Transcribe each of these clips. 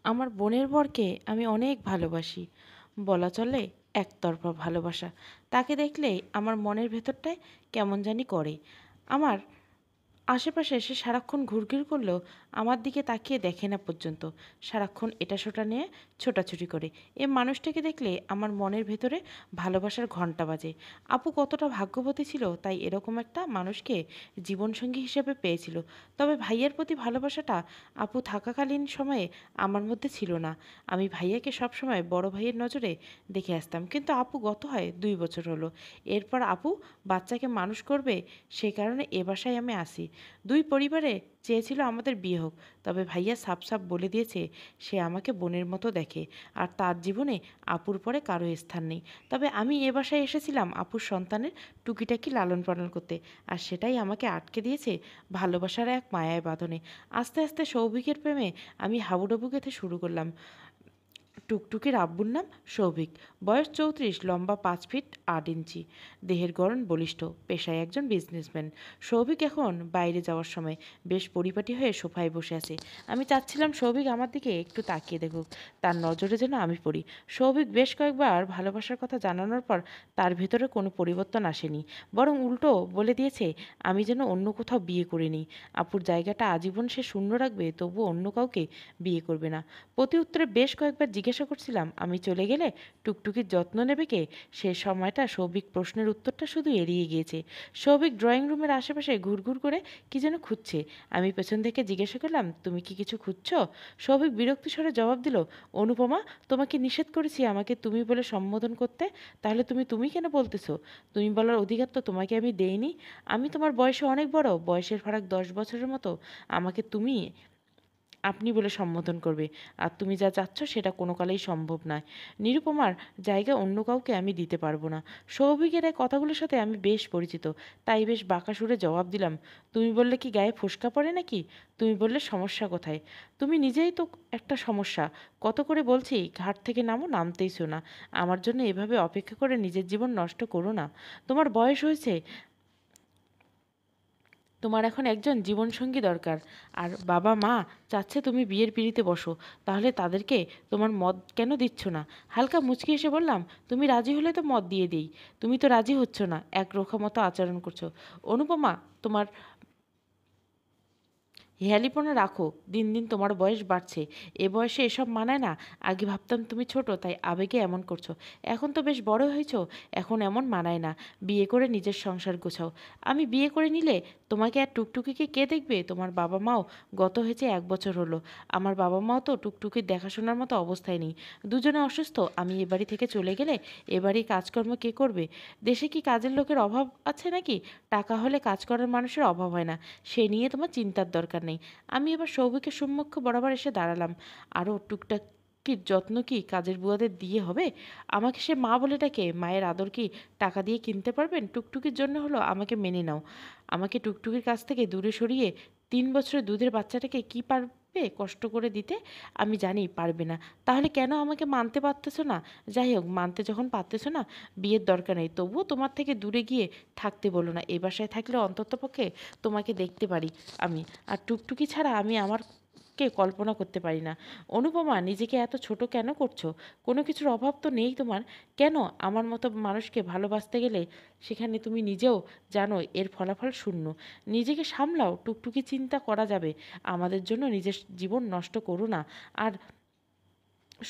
আমার বোনের বরকে আমি অনেক ভালোবাসি, বলা চলে একতরফা ভালোবাসা। তাকে দেখলেই আমার মনের ভেতরটায় কেমন জানি করে। আমার আশেপাশে সে সারাক্ষণ ঘুরঘুর করলেও আমার দিকে তাকিয়ে দেখে না পর্যন্ত। সারাক্ষণ এটা সেটা নিয়ে ছোটাছুটি করে। এ মানুষটাকে দেখলে আমার মনের ভেতরে ভালোবাসার ঘন্টা বাজে। আপু কতটা ভাগ্যবতী ছিল তাই এরকম একটা মানুষকে জীবনসঙ্গী হিসেবে পেয়েছিল। তবে ভাইয়ার প্রতি ভালোবাসাটা আপু থাকাকালীন সময়ে আমার মধ্যে ছিল না। আমি ভাইয়াকে সবসময় বড় ভাইয়ের নজরে দেখে আসতাম, কিন্তু আপু গত হয় 2 বছর হলো। এরপর আপু বাচ্চাকে মানুষ করবে, সেই কারণে এ বাসায় আমি আসি। দুই পরিবারে চেয়েছিল আমাদের বিয়ে হোক, তবে ভাইয়া সাফ সাফ বলে দিয়েছে সে আমাকে বোনের মতো দেখে, আর তার জীবনে আপুর পরে কারো স্থান নেই। তবে আমি এ বাসায় এসেছিলাম আপুর সন্তানের টুকিটাকি লালন পালন করতে, আর সেটাই আমাকে আটকে দিয়েছে ভালোবাসার এক মায়ায় বাঁধনে। আস্তে আস্তে সৌভিকের প্রেমে আমি হাবুডুবু খেতে শুরু করলাম। টুকটুকির আব্বুর নাম সৌভিক, বয়স 34, লম্বা 5 ফিট 8 ইঞ্চি, দেহের গড়ন বলিষ্ঠ, পেশায় একজন বিজনেসম্যান। সৌভিক এখন বাইরে যাওয়ার সময় বেশ পরিপাটি হয়ে সোফায় বসে আছে। আমি চাচ্ছিলাম সৌভিক আমার দিকে একটু তাকিয়ে দেখুক, তার নজরে যেন আমি পড়ি। সৌভিক বেশ কয়েকবার ভালোবাসার কথা জানানোর পর তার ভেতরে কোনো পরিবর্তন আসেনি, বরং উল্টো বলে দিয়েছে আমি যেন অন্য কোথাও বিয়ে করে নিই। আপুর জায়গাটা আজীবন সে শূন্য রাখবে, তবু অন্য কাউকে বিয়ে করবে না। প্রতি উত্তরে বেশ কয়েকবার জিজ্ঞাসা করছিলাম আমি চলে গেলে টুকটুকির যত্ন নেবে কে। সে সময়টা সৌভিক প্রশ্নের উত্তরটা শুধু এড়িয়ে গিয়েছে। সৌভিক ড্রয়িং রুমের আশেপাশে ঘুরঘুর করে কি যেন খুঁজছে। আমি পেছন থেকে জিজ্ঞাসা করলাম তুমি কি কিছু খুঁজছো? সৌভিক বিরক্তি স্বরে জবাব দিল, অনুপমা, তোমাকে নিষেধ করেছি আমাকে তুমি বলে সম্বোধন করতে, তাহলে তুমি তুমি কেন বলতেছো? তুমি বলার অধিকার তো তোমাকে আমি দেইনি। আমি তোমার বয়সে অনেক বড়, বয়সের ফারাক 10 বছরের মতো। আমাকে তুমি আপনি বলে সম্বোধন করবে, আর তুমি যা চাচ্ছ সেটা কোনো কালেই সম্ভব নয়। নিরুপমার জায়গা অন্য কাউকে আমি দিতে পারবো না। সৌভিকের এই কথাগুলোর সাথে আমি বেশ পরিচিত, তাই বেশ বাঁকা সুরে জবাব দিলাম, তুমি বললে কি গায়ে ফোস্কা পড়ে নাকি? তুমি বললে সমস্যা কোথায়? তুমি নিজেই তো একটা সমস্যা। কত করে বলছি ঘাট থেকে নামো, নামতেইছো না। আমার জন্য এভাবে অপেক্ষা করে নিজের জীবন নষ্ট করো না। তোমার বয়স হয়েছে, তোমার এখন একজন জীবনসঙ্গী দরকার, আর বাবা মা চাচ্ছে তুমি বিয়ের পিঁড়িতে বসো, তাহলে তাদেরকে তোমার মত কেন দিচ্ছ না? হালকা মুচকি এসে বললাম, তুমি রাজি হলে তো মত দিয়ে দিই। তুমি তো রাজি হচ্ছ না, একরোখা মতো আচরণ করছো। অনুপমা, তোমার হেয়ালিপনা রাখো, দিন দিন তোমার বয়স বাড়ছে। এ বয়সে এসব মানায় না। আগে ভাবতাম তুমি ছোট তাই আবেগে এমন করছো, এখন তো বেশ বড় হয়েছো, এখন এমন মানায় না। বিয়ে করে নিজের সংসার গোছাও। আমি বিয়ে করে নিলে তোমাকে আর টুকটুকিকে কে দেখবে? তোমার বাবা মাও গত হয়েছে 1 বছর হলো। আমার বাবা মাও তো টুকটুকির দেখাশোনার মতো অবস্থায় নেই, দুজনে অসুস্থ। আমি এ বাড়ি থেকে চলে গেলে এ বাড়ির কাজকর্ম কে করবে? দেশে কি কাজের লোকের অভাব আছে নাকি? টাকা হলে কাজ করার মানুষের অভাব হয় না, সে নিয়ে তোমার চিন্তার দরকার নেই। আমি এবার সৌভিকের সম্মুখ বরাবর এসে দাঁড়ালাম। আরও টুকটাক কি যত্ন কি কাজের বুয়াদের দিয়ে হবে? আমাকে সে মা বলে ডাকে, মায়ের আদর কি টাকা দিয়ে কিনতে পারবেন? টুকটুকির জন্য হলো আমাকে মেনে নাও। আমাকে টুকটুকির কাছ থেকে দূরে সরিয়ে 3 বছরের দুধের বাচ্চাটাকে কি পারবে কষ্ট করে দিতে? আমি জানি পারবে না। তাহলে কেন আমাকে মানতে পারতেছো না? যাই হোক, মানতে যখন পারতেছো না, বিয়ের দরকার নেই, তবুও তোমার থেকে দূরে গিয়ে থাকতে বলো না। এ বাসায় থাকলে অন্ততপক্ষে তোমাকে দেখতে পারি আমি। আর টুকটুকি ছাড়া আমি আমারকে কল্পনা করতে পারি না। অনুপমা, নিজেকে এত ছোট কেন করছো? কোনো কিছুর অভাব তো নেই তোমার। কেন আমার মতো মানুষকে ভালোবাসতে গেলে সেখানে তুমি নিজেও জানো এর ফলাফল শূন্য? নিজেকে সামলাও, টুকটুকি চিন্তা করা যাবে। আমাদের জন্য নিজের জীবন নষ্ট করো না। আর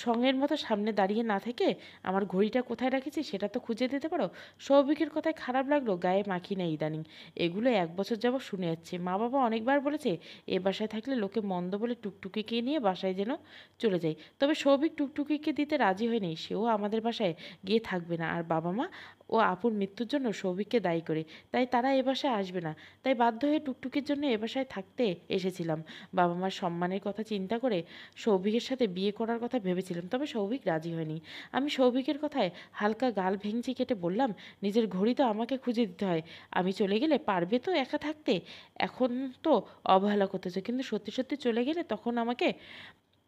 সঙ্গের মতো সামনে দাঁড়িয়ে না থেকে আমার ঘড়িটা কোথায় রেখেছি সেটা তো খুঁজে দিতে পারো। সৌভিকের কথায় খারাপ লাগলো, গায়ে মাখি না ইদানিং। এগুলো 1 বছর যাবৎ শুনে যাচ্ছে। মা বাবা অনেকবার বলেছে এ বাসায় থাকলে লোকে মন্দ বলে টুকটুকিকে নিয়ে বাসায় যেন চলে যাই। তবে সৌভিক টুকটুকিকে দিতে রাজি হয়নি, সেও আমাদের বাসায় গিয়ে থাকবে না। আর বাবা মা ও আপুর মৃত্যুর জন্য সৌভিককে দায়ী করে, তাই তারা এ বাসায় আসবে না। তাই বাধ্য হয়ে টুকটুকির জন্য এ বাসায় থাকতে এসেছিলাম। বাবা মার সম্মানের কথা চিন্তা করে সৌভিকের সাথে বিয়ে করার কথা ভেবেছিলাম, তবে সৌভিক রাজি হয়নি। আমি সৌভিকের কথায় হালকা গাল ভেঙচি কেটে বললাম, নিজের ঘড়ি তো আমাকে খুঁজে দিতে হয়। আমি চলে গেলে পারবে তো একা থাকতে? এখন তো অবহেলা করতেছো, কিন্তু সত্যি সত্যি চলে গেলে তখন আমাকে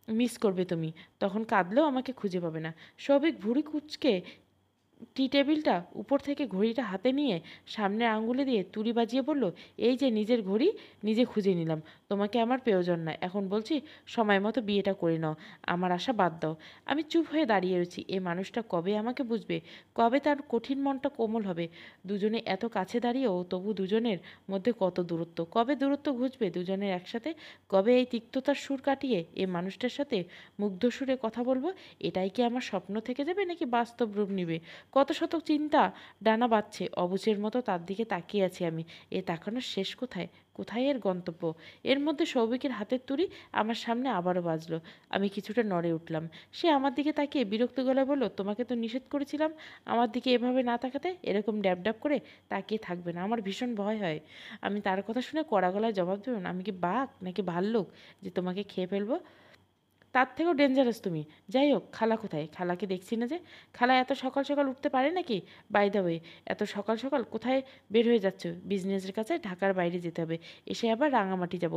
মিস করবে তুমি, তখন কাঁদলেও আমাকে খুঁজে পাবে না। সৌভিক ভুঁড়ি কুঁচকে টি টেবিলটা উপর থেকে ঘড়িটা হাতে নিয়ে সামনের আঙ্গুলে দিয়ে তুড়ি বাজিয়ে বলল, এই যে নিজের ঘড়ি নিজে খুঁজে নিলাম। তোমাকে আমার প্রয়োজন নাই। এখন বলছি সময় মতো বিয়েটা করে নাও, আমার আশা বাদ দাও। আমি চুপ হয়ে দাঁড়িয়ে রয়েছি। এই মানুষটা কবে আমাকে বুঝবে, কবে তার কঠিন মনটা কোমল হবে। দুজনে এত কাছে দাঁড়িয়েও তবু দুজনের মধ্যে কত দূরত্ব, কবে দূরত্ব ঘুচবে দুজনের একসাথে, কবে এই তিক্ততার সুর কাটিয়ে এই মানুষটার সাথে মুগ্ধ সুরে কথা বলবো। এটাই কি আমার স্বপ্ন থেকে যাবে নাকি বাস্তব রূপ নিবে? কত শত চিন্তা ডানা বাঁধছে, অবুঝের মতো তার দিকে তাকিয়ে আছি আমি। এ তাকানোর শেষ কোথায়, কোথায় এর গন্তব্য? এর মধ্যে সৌভিকের হাতের তুড়ি আমার সামনে আবারও বাজলো। আমি কিছুটা নড়ে উঠলাম। সে আমার দিকে তাকিয়ে বিরক্ত গলায় বলল, তোমাকে তো নিষেধ করেছিলাম আমার দিকে এভাবে না তাকাতে, এরকম ড্যাব ড্যাব করে তাকিয়ে থাকবে না, আমার ভীষণ ভয় হয়। আমি তার কথা শুনে কড়া গলায় জবাব দেব, আমি কি বাঘ নাকি ভাল্লুক যে তোমাকে খেয়ে ফেলবো? তার থেকেও ডেঞ্জারাস তুমি। যাই হোক, খালা কোথায়? খালাকে দেখছি না যে। খালা এত সকাল সকাল উঠতে পারে নাকি? বাই দ্য ওয়ে, এত সকাল সকাল কোথায় বের হয়ে যাচ্ছ? বিজনেসের কাছে ঢাকার বাইরে যেতে হবে, এসে আবার রাঙামাটি যাব,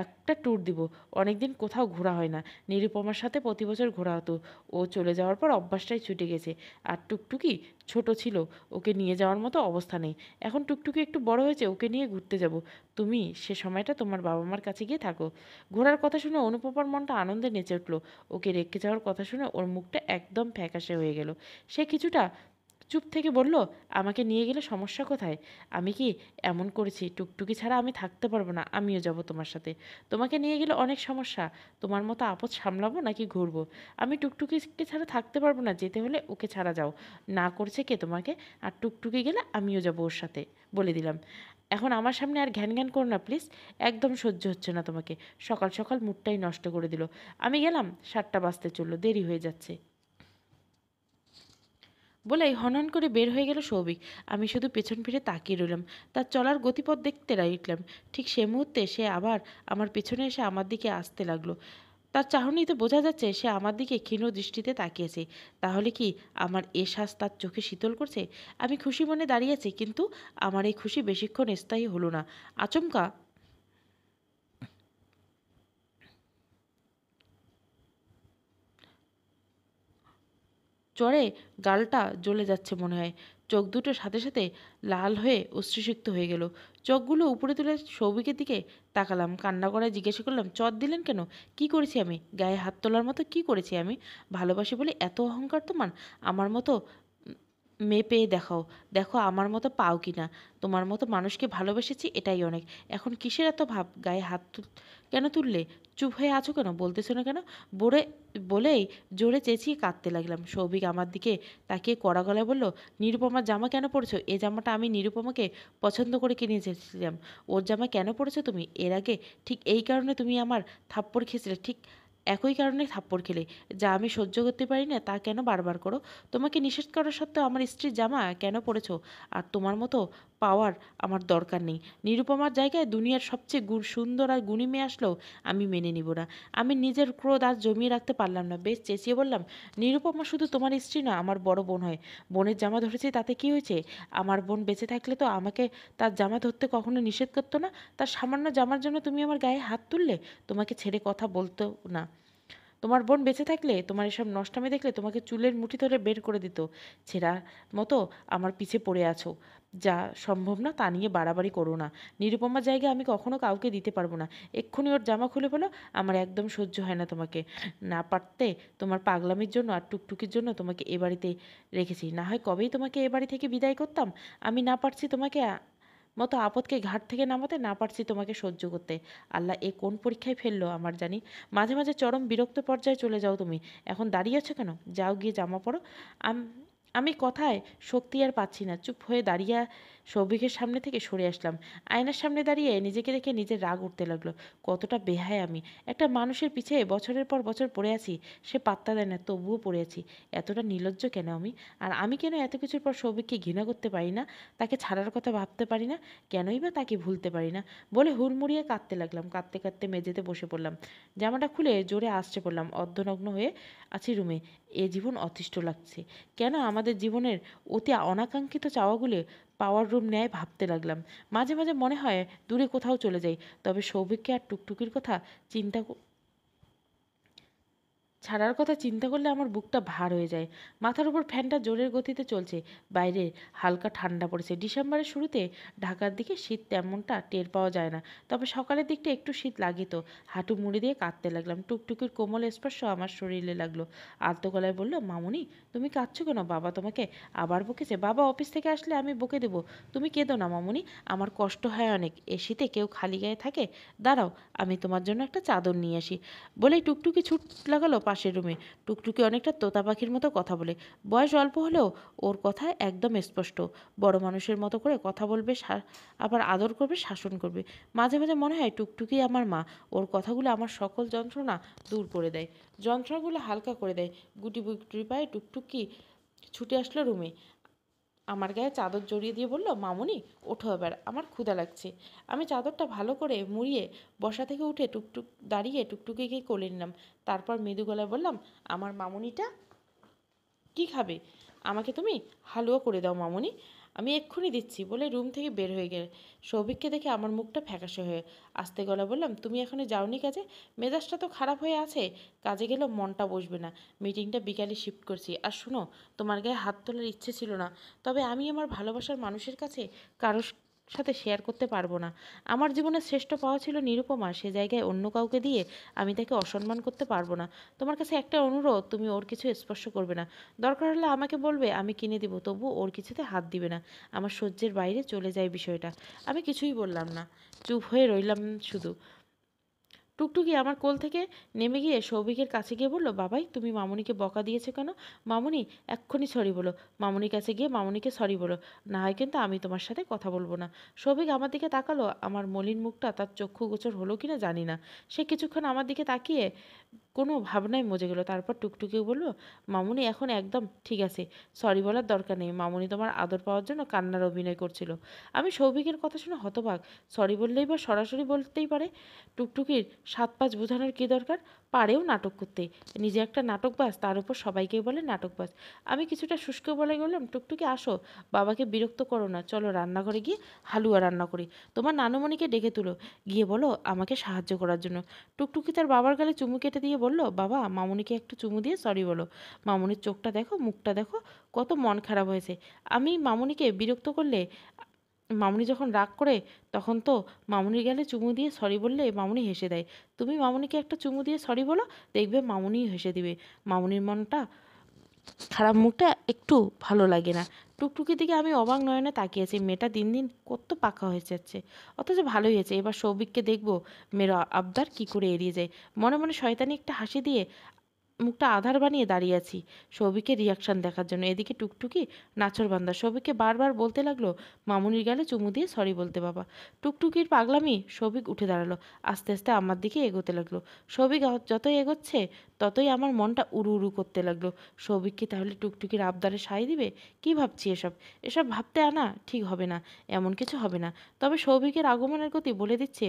একটা ট্যুর দিব। অনেকদিন কোথাও ঘোরা হয় না। নিরুপমার সাথে প্রতি বছর ঘোরা হতো, ও চলে যাওয়ার পর অভ্যাসটাই ছুটে গেছে। আর টুকটুকি ছোট ছিল, ওকে নিয়ে যাওয়ার মতো অবস্থা নেই। এখন টুকটুকি একটু বড় হয়েছে, ওকে নিয়ে ঘুরতে যাব। তুমি সে সময়টা তোমার বাবা মার কাছে গিয়ে থাকো। ঘোরার কথা শুনে অনুপমার মনটা আনন্দে নেচে উঠল। ওকে রেখে যাওয়ার কথা শুনে ওর মুখটা একদম ফ্যাকাশে হয়ে গেল। সে কিছুটা চুপ থেকে বলল, আমাকে নিয়ে গেলে সমস্যা কোথায়? আমি কি এমন করেছি? টুকটুকি ছাড়া আমি থাকতে পারবো না, আমিও যাব তোমার সাথে। তোমাকে নিয়ে গেলে অনেক সমস্যা, তোমার মতো আপদ সামলাবো নাকি ঘুরবো? আমি টুকটুকিকে ছাড়া থাকতে পারবো না, যেতে হলে ওকে ছাড়া যাও। না করছে কে তোমাকে? আর টুকটুকি গেলে আমিও যাব ওর সাথে, বলে দিলাম। এখন আমার সামনে আর ঘ্যান ঘ্যান করো না প্লিজ, একদম সহ্য হচ্ছে না তোমাকে। সকাল সকাল মুডটাই নষ্ট করে দিল। আমি গেলাম, 7টা বাজতে চললো, দেরি হয়ে যাচ্ছে বলেই হনহন করে বের হয়ে গেল সৌভিক। আমি শুধু পেছন ফিরে তাকিয়ে রইলাম, তার চলার গতিপথ দেখতে লাগলাম। ঠিক সে মুহূর্তে সে আবার আমার পেছনে এসে আমার দিকে আসতে লাগলো। তার চাহনিতে বোঝা যাচ্ছে সে আমার দিকে ক্ষীণ দৃষ্টিতে তাকিয়েছে। তাহলে কি আমার এ শ্বাস তার চোখে শীতল করছে? আমি খুশি মনে দাঁড়িয়েছি, কিন্তু আমার এই খুশি বেশিক্ষণ স্থায়ী হলো না। আচমকা জ্বরে গালটা জ্বলে যাচ্ছে মনে হয়। চোখ দুটোর সাথে সাথে লাল হয়ে অশ্রুসিক্ত হয়ে গেল। চোখগুলো উপরে তুলে সৌভিকের দিকে তাকালাম, কান্না করায় জিজ্ঞাসা করলাম, চট দিলেন কেন? কি করেছি আমি? গায়ে হাত তোলার মতো কি করেছি আমি? ভালোবাসি বলে এত অহংকার তোমার? আমার মতো মেয়ে পেয়ে দেখাও, দেখো আমার মতো পাও কি না। তোমার মতো মানুষকে ভালোবেসেছি, এটাই অনেক। এখন কিসের এত ভাব? গায়ে হাত কেন তুললে? চুপ হয়ে আছো কেন? বলতেছো না কেন? বলে বলেই জোরে চেঁচিয়ে কাঁদতে লাগলাম। সৌভিক আমার দিকে তাকিয়ে কড়া গলায় বলল, নিরুপমার জামা কেন পরেছো? এই জামাটা আমি নিরুপমাকে পছন্দ করে কিনে চেয়েছিলাম। ওর জামা কেন পরেছো তুমি? এর আগে ঠিক এই কারণে তুমি আমার থাপ্পড় খেয়েছিলে, ঠিক একই কারণে থাপ্পড় খেলে। যা আমি সহ্য করতে পারি না তা কেন বারবার করো? তোমাকে নিষেধ করা সত্ত্বেও আমার স্ত্রীর জামা কেন পরেছো? আর তোমার মতো পাওয়ার আমার দরকার নেই। নিরুপমার জায়গায় দুনিয়ার সবচেয়ে সুন্দর আর গুণী মেয়ে আসলেও আমি মেনে নিব না। আমি নিজের ক্রোধ আর জমিয়ে রাখতে পারলাম না, বেশ চেঁচিয়ে বললাম, নিরুপমা শুধু তোমার স্ত্রী না, আমার বড় বোন হয়। বোনের জামা ধরেছি তাতে কি হয়েছে? আমার বোন বেঁচে থাকলে তো আমাকে তার জামা ধরতে কখনো নিষেধ করতো না। তার সামান্য জামার জন্য তুমি আমার গায়ে হাত তুললে? তোমাকে ছেড়ে কথা বলতো না। তোমার বোন বেঁচে থাকলে তোমার এসব নষ্টামি দেখলে তোমাকে চুলের মুঠি ধরে বের করে দিত। ছেঁড়ার মতো আমার পিছে পড়ে আছো। যা সম্ভব না তা নিয়ে বাড়াবাড়ি করো না। নিরুপমার জায়গায় আমি কখনো কাউকে দিতে পারবো না। এক্ষুনি ওর জামা খুলে বলো, আমার একদম সহ্য হয় না তোমাকে। না পারতে তোমার পাগলামির জন্য আর টুকটুকির জন্য তোমাকে এ বাড়িতে রেখেছি, না হয় কবেই তোমাকে এ বাড়ি থেকে বিদায় করতাম। আমি না পারছি তোমাকে মতো আপদকে ঘাট থেকে নামাতে, না পারছি তোমাকে সহ্য করতে। আল্লাহ এ কোন পরীক্ষায় ফেললো আমার জানি। মাঝে মাঝে চরম বিরক্ত পর্যায়ে চলে যাও তুমি। এখন দাঁড়িয়ে আছো কেন? যাও গিয়ে জামা পরো। আমি কথায় শক্তি আর পাচ্ছি না, চুপ হয়ে দাঁড়িয়ে সৌভিকের সামনে থেকে সরে আসলাম। আয়নার সামনে দাঁড়িয়ে নিজেকে দেখে নিজের রাগ উঠতে লাগলো। কতটা বেহায় আমি! একটা মানুষের পিছে বছরের পর বছর পড়ে আছি, সে পাত্তা দেয় না, তবুও পড়ে আছি। এতটা নির্লজ্জ কেন আমি? আর আমি কেন এত কিছুর পর সৌভিককে ঘৃণা করতে পারি না, তাকে ছাড়ার কথা ভাবতে পারি না? কেনই বা তাকে ভুলতে পারি না? বলে হুড়মুড়িয়ে কাঁদতে লাগলাম। কাঁদতে কাঁদতে মেঝেতে বসে পড়লাম, জামাটা খুলে জোরে আসছে পড়লাম। অর্ধনগ্ন হয়ে আছি রুমে। এ জীবন অতিষ্ঠ লাগছে। কেন আমাদের জীবনের অতি অনাকাঙ্ক্ষিত চাওয়াগুলো পাওয়ার রুম নেয় ভাবতে লাগলাম। মাঝে মাঝে মনে হয় দূরে কোথাও চলে যাই, তবে সৌভিককে আর টুকটুকির কথা চিন্তা ছাড়ার কথা চিন্তা করলে আমার বুকটা ভার হয়ে যায়। মাথার উপর ফ্যানটা জোরের গতিতে চলছে। বাইরে হালকা ঠান্ডা পড়েছে। ডিসেম্বরের শুরুতে ঢাকার দিকে শীত তেমনটা টের পাওয়া যায় না, তবে সকালের দিকটা একটু শীত লাগিত। হাঁটু মুড়ি দিয়ে কাঁদতে লাগলাম। টুকটুকির কোমল স্পর্শ আমার শরীরে লাগলো। আলতো গলায় বলল, মামুনি তুমি কাঁদছো কেন? বাবা তোমাকে আবার বকেছে? বাবা অফিস থেকে আসলে আমি বকে দেবো। তুমি কেঁদো না মামুনি, আমার কষ্ট হয় অনেক। এ শীতে কেউ খালি গায়ে থাকে? দাঁড়াও, আমি তোমার জন্য একটা চাদর নিয়ে আসি। বলেই টুকটুকি ছুট লাগালো পাশের রুমে। টুকটুকি অনেকটা তোতা পাখির মতো কথা বলে। বয়স অল্প হলেও ওর কথা একদম স্পষ্ট। বড় মানুষের মতো করে কথা বলবে, আবার আদর করবে, শাসন করবে। মাঝে মাঝে মনে হয় টুকটুকি আমার মা। ওর কথাগুলো আমার সকল যন্ত্রণা দূর করে দেয়, যন্ত্রণাগুলো হালকা করে দেয়। গুটি গুটি পায়ে টুকটুকি ছুটে আসলো রুমে। আমার গায়ে চাদর জড়িয়ে দিয়ে বলল, মামুনি ওঠো এবার, আমার ক্ষুধা লাগছে। আমি চাদরটা ভালো করে মুড়িয়ে বসা থেকে উঠে দাঁড়িয়ে টুকটুকিকে কোলে নিলাম। তারপর মৃদু গলায় বললাম, আমার মামুনিটা কি খাবে? আমাকে তুমি হালুয়া করে দাও মামুনি, আমি এক্ষুনি দিচ্ছি। বলে রুম থেকে বের হয়ে গেলে সৌভিককে দেখে আমার মুখটা ফ্যাকাশে হয়ে আস্তে গলা বললাম, তুমি এখনো যাওনি কাজে? মেজাজটা তো খারাপ হয়ে আছে, কাজে গেলেও মনটা বসবে না। মিটিংটা বিকালে শিফট করছি। আর শুনো, তোমার গায়ে হাত তোলার ইচ্ছে ছিল না, তবে আমি আমার ভালোবাসার মানুষের কাছে কারোর সাথে শেয়ার করতে পারবো না। আমার জীবনের শ্রেষ্ঠ পাওয়া ছিল নিরুপমা, সে জায়গায় অন্য কাউকে দিয়ে আমি তাকে অসম্মান করতে পারবো না। তোমার কাছে একটা অনুরোধ, তুমি ওর কিছু স্পর্শ করবে না। দরকার হলে আমাকে বলবে, আমি কিনে দিব, তবু ওর কিছুতে হাত দিবে না। আমার সহ্যের বাইরে চলে যায় বিষয়টা। আমি কিছুই বললাম না, চুপ হয়ে রইলাম শুধু। টুকটুকি আমার কোল থেকে নেমে গিয়ে সৌভিকের কাছে গিয়ে বলল, বাবাই তুমি মামুনিকে বকা দিয়েছো কেন? মামুনি এক্ষুনি সরি বলো। মামুনির কাছে গিয়ে মামুনিকে সরি বলো, না হয় কিন্তু আমি তোমার সাথে কথা বলবো না। সৌভিক আমার দিকে তাকালো। আমার মলিন মুখটা তার চক্ষু গোচর হলো কিনা জানি না। সে কিছুক্ষণ আমার দিকে তাকিয়ে কোনো ভাবনায় মজে গেল। তারপর টুকটুকি বলল, মামুনি এখন একদম ঠিক আছে, সরি বলার দরকার নেই। মামুনি তোমার আদর পাওয়ার জন্য কান্নার অভিনয় করছিল। আমি সৌভিকের কথা শুনে হতবাক। সরি বললেই বা সরাসরি বলতেই পারে। টুকটুকির সাত পাঁচ বোঝানোর কী দরকার? পারেও নাটক করতে। নিজে একটা নাটকবাজ, তার উপর সবাইকে বলে নাটকবাজ। আমি কিছুটা শুষ্ক বলে বললাম, টুকটুকি আসো, বাবাকে বিরক্ত করো না, চলো রান্নাঘরে গিয়ে হালুয়া রান্না করি। তোমার নানুমণিকে ডেকে তুলো, গিয়ে বলো আমাকে সাহায্য করার জন্য। টুকটুকি তার বাবার গালে চুমু কেটে দিয়ে বলল, বাবা মামুনিকে একটু চুমু দিয়ে সরি বলো। মামুনির চোখটা দেখো, মুখটা দেখো, কত মন খারাপ হয়েছে। আমি মামুনিকে বিরক্ত করলে, মামুনি যখন রাগ করে, তখন তো মামুনির গালে চুমু দিয়ে সরি বললে মামুনি হেসে দেয়। তুমি মামুনিকে একটা চুমু দিয়ে সরি বলো, দেখবে মামুনিই হেসে দিবে। মামুনির মনটা খারাপ, মুখটা একটু ভালো লাগে না। টুকটুকির দিকে আমি অবাক নয়নে তাকিয়েছি। মেয়েটা দিন দিন কত পাকা হয়ে যাচ্ছে, অথচ ভালোই হয়েছে। এবার সৌভিককে দেখবো মেয়ের আবদার কি করে এড়িয়ে যায়। মনে মনে শয়তানি একটা হাসি দিয়ে মুখটা আধার বানিয়ে দাঁড়িয়ে আছি সৌভিকের রিয়াকশন দেখার জন্য। এদিকে টুকটুকি নাছোড়বান্দা সৌভিককে বারবার বলতে লাগলো, মামুনির গালে চুমু দিয়ে সরি বলতে। বাবা টুকটুকির পাগলামি। সৌভিক উঠে দাঁড়ালো, আস্তে আস্তে আমার দিকে এগোতে লাগলো। সৌভিক যতই এগোচ্ছে ততই আমার মনটা উড়ু উড়ু করতে লাগলো। সৌভিক কি তাহলে টুকটুকির আবদারে সায় দিবে? কি ভাবছি এসব? এসব ভাবতে আনা ঠিক হবে না, এমন কিছু হবে না। তবে সৌভিকের আগমনের গতি বলে দিচ্ছে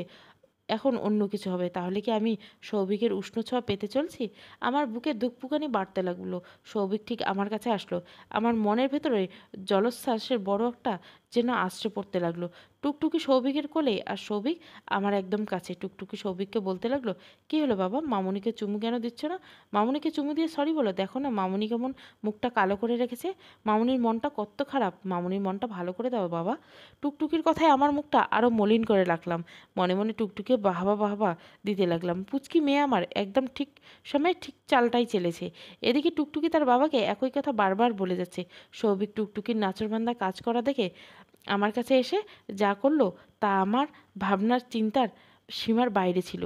এখন অন্য কিছু হবে। তাহলে কি আমি সৌভিকের উষ্ণ ছোঁয়া পেতে চলছি? আমার বুকে ধুকপুকানি বাড়তে লাগলো। সৌভিক ঠিক আমার কাছে আসলো। আমার মনের ভেতরে জলোচ্ছ্বাসের বড় একটা যেন আশ্রে পড়তে লাগলো। টুকটুকি সৌভিকের কোলে, আর সৌভিক আমার একদম কাছে। টুকটুকি সৌভিককে বলতে লাগলো, কি হলো বাবা, মামুনিকে চুমু কেন দিচ্ছ না? মামুনিকে চুমু দিয়ে সরি বলো। দেখো না মামুনি কেমন মুখটা কালো করে রেখেছে। মামুনির মনটা কত খারাপ, মামুনির মনটা ভালো করে দাও বাবা। টুকটুকির কথায় আমার মুখটা আরও মলিন করে রাখলাম। মনে মনে টুকটুকে বাহবা বাহবা দিতে লাগলাম। পুচকি মেয়ে আমার একদম ঠিক সময় ঠিক চালটাই চেলেছে। এদিকে টুকটুকি তার বাবাকে একই কথা বারবার বলে যাচ্ছে। সৌভিক টুকটুকির নাচরবান্দা কাজ করা দেখে আমার কাছে এসে যা করলো তা আমার ভাবনার চিন্তার সীমার বাইরে ছিল।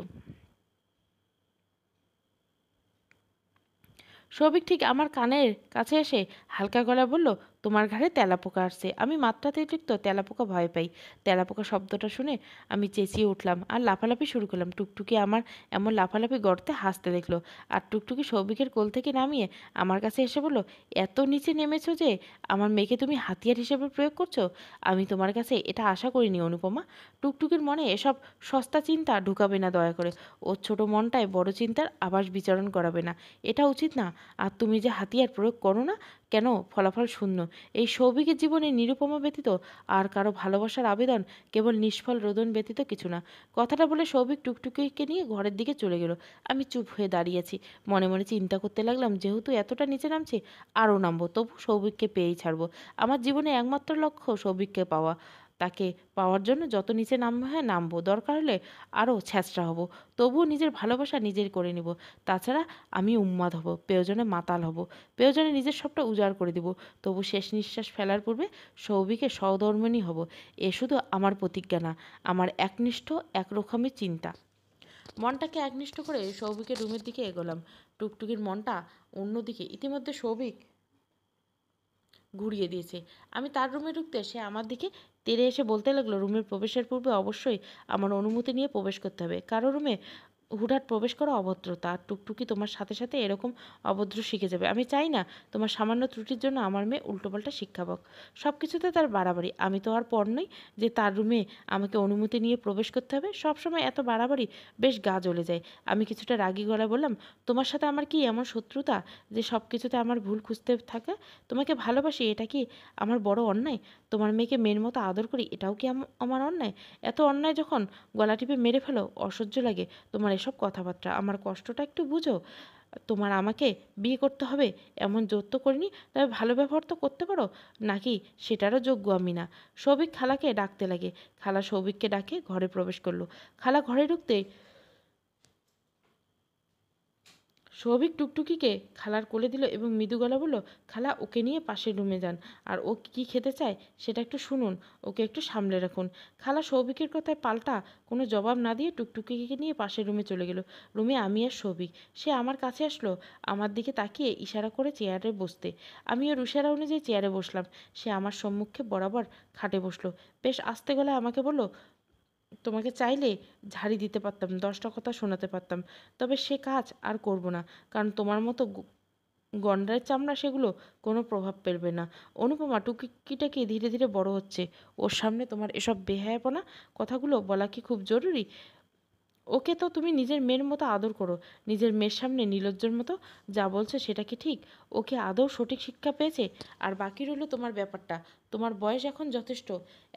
সৌভিক ঠিক আমার কানের কাছে এসে হালকা গলায় বলল, তোমার ঘাড়ে তেলাপোকা আসছে। আমি মাত্রাতিরিক্ত তেলাপোকা ভয় পাই। তেলাপোকা শব্দটা শুনে আমি চেঁচিয়ে উঠলাম আর লাফালাফি শুরু করলাম। টুকটুকি আমার এমন লাফালাফি গর্তে হাসতে দেখলো। আর টুকটুকি সৌভিকের কোল থেকে নামিয়ে আমার কাছে এসে বলল, এত নিচে নেমেছো যে আমার মেয়েকে তুমি হাতিয়ার হিসেবে প্রয়োগ করছো? আমি তোমার কাছে এটা আশা করিনি অনুপমা। টুকটুকির মনে এসব সস্তা চিন্তা ঢুকাবে না দয়া করে। ওর ছোট মনটায় বড় চিন্তার আভাস বিচরণ করাবে না, এটা উচিত না। আর তুমি যে হাতিয়ার প্রয়োগ করো না কেন, ফলাফল শূন্য। এই সৌভিকের জীবনে নিরুপমা ব্যতীত আর কারো ভালোবাসার আবেদন কেবল নিষ্ফল রোদন ব্যতীত কিছু না। কথাটা বলে সৌভিক টুকটুকিকে নিয়ে ঘরের দিকে চলে গেল। আমি চুপ হয়ে দাঁড়িয়েছি, মনে মনে চিন্তা করতে লাগলাম, যেহেতু এতটা নিচে নামছি আরও নামবো, তবু সৌভিককে পেয়েই ছাড়বো। আমার জীবনে একমাত্র লক্ষ্য সৌভিককে পাওয়া। তাকে পাওয়ার জন্য যত নিচে নামতে হয় নামবো, দরকার হলে আরও ছ্যাঁচড়া হব, তবুও নিজের ভালোবাসা নিজের করে নিব। তাছাড়া আমি উন্মাদ হব, প্রয়োজনে মাতাল হব, প্রয়োজনে নিজের সবটা উজাড় করে দিব, তবু শেষ নিঃশ্বাস ফেলার পূর্বে সৌভিকের সহধর্মিণী হব। এ শুধু আমার প্রতিজ্ঞা না, আমার একনিষ্ঠ একরকমই চিন্তা। মনটাকে একনিষ্ঠ করে সৌভিকের রুমের দিকে এগোলাম। টুকটুকির মনটা অন্যদিকে। ইতিমধ্যে সৌভিক ঘুরিয়ে দিয়েছে। আমি তার রুমে ঢুকতে সে আমার দিকে তেড়ে এসে বলতে লাগলো, রুমের প্রবেশের পূর্বে অবশ্যই আমার অনুমতি নিয়ে প্রবেশ করতে হবে। কারো রুমে হুটহাট প্রবেশ করা অভদ্রতা। আর টুকটুকি তোমার সাথে সাথে এরকম অভদ্র শিখে যাবে। আমি চাই না তোমার সামান্য ত্রুটির জন্য আমার মেয়ে উল্টোপাল্টা শিক্ষা পাক। সব কিছুতে তার বাড়াবাড়ি। আমি তো আর পর নই যে তার রুমে আমাকে অনুমতি নিয়ে প্রবেশ করতে হবে। সবসময় এত বাড়াবাড়ি বেশ গা জ্বলে যায়। আমি কিছুটা রাগী গলায় বললাম, তোমার সাথে আমার কি এমন শত্রুতা যে সব কিছুতে আমার ভুল খুঁজতে থাকে? তোমাকে ভালোবাসি, এটা কি আমার বড় অন্যায়? তোমার মেয়েকে মেয়ের মতো আদর করি, এটাও কি আমার অন্যায়? এত অন্যায় যখন গলা টিপে মেরে ফেলো, অসহ্য লাগে তোমার এসব কথাবার্তা। আমার কষ্টটা একটু বুঝো। তোমার আমাকে বিয়ে করতে হবে এমন জোর তো করিনি, তবে ভালো ব্যবহার তো করতে পারো নাকি সেটারও যোগ্য আমি না। সৌভিক খালাকে ডাকতে লাগে। খালা সৌভিককে ডাকে ঘরে প্রবেশ করলো। খালা ঘরে ঢুকতে সৌভিক টুকটুকিকে খালার কোলে দিল এবং মৃদু গলা বলল, খালা ওকে নিয়ে পাশের রুমে যান, আর ও কী খেতে চায় সেটা একটু শুনুন, ওকে একটু সামলে রাখুন। খালা সৌভিকের কথায় পাল্টা কোনো জবাব না দিয়ে টুকটুকিকে নিয়ে পাশের রুমে চলে গেল। রুমে আমি আর সৌভিক। সে আমার কাছে আসলো, আমার দিকে তাকিয়ে ইশারা করে চেয়ারে বসতে। আমি ওর ইশারা অনুযায়ী চেয়ারে বসলাম। সে আমার সম্মুখে বরাবর খাটে বসলো। বেশ আস্তে গলায় আমাকে বলল, তোমাকে চাইলে ঝাড়ি দিতে পারতাম, 10টা কথা শোনাতে পারতাম, তবে সে কাজ আর করব না, কারণ তোমার মতো গন্ডারের চামড়া সেগুলো কোনো প্রভাব ফেলবে না। অনুপমা টুকিটাকি ধীরে ধীরে বড় হচ্ছে, ওর সামনে তোমার এসব বেহায়াপনা কথাগুলো বলা কি খুব জরুরি? ওকে তো তুমি নিজের মেয়ের মতো আদর করো, নিজের মেয়ের সামনে নির্লজ্জের মতো যা বলছো সেটা কি ঠিক? ওকে আদৌ সঠিক শিক্ষা পেয়েছে? আর বাকি রইল তোমার ব্যাপারটা। তোমার বয়স এখন যথেষ্ট।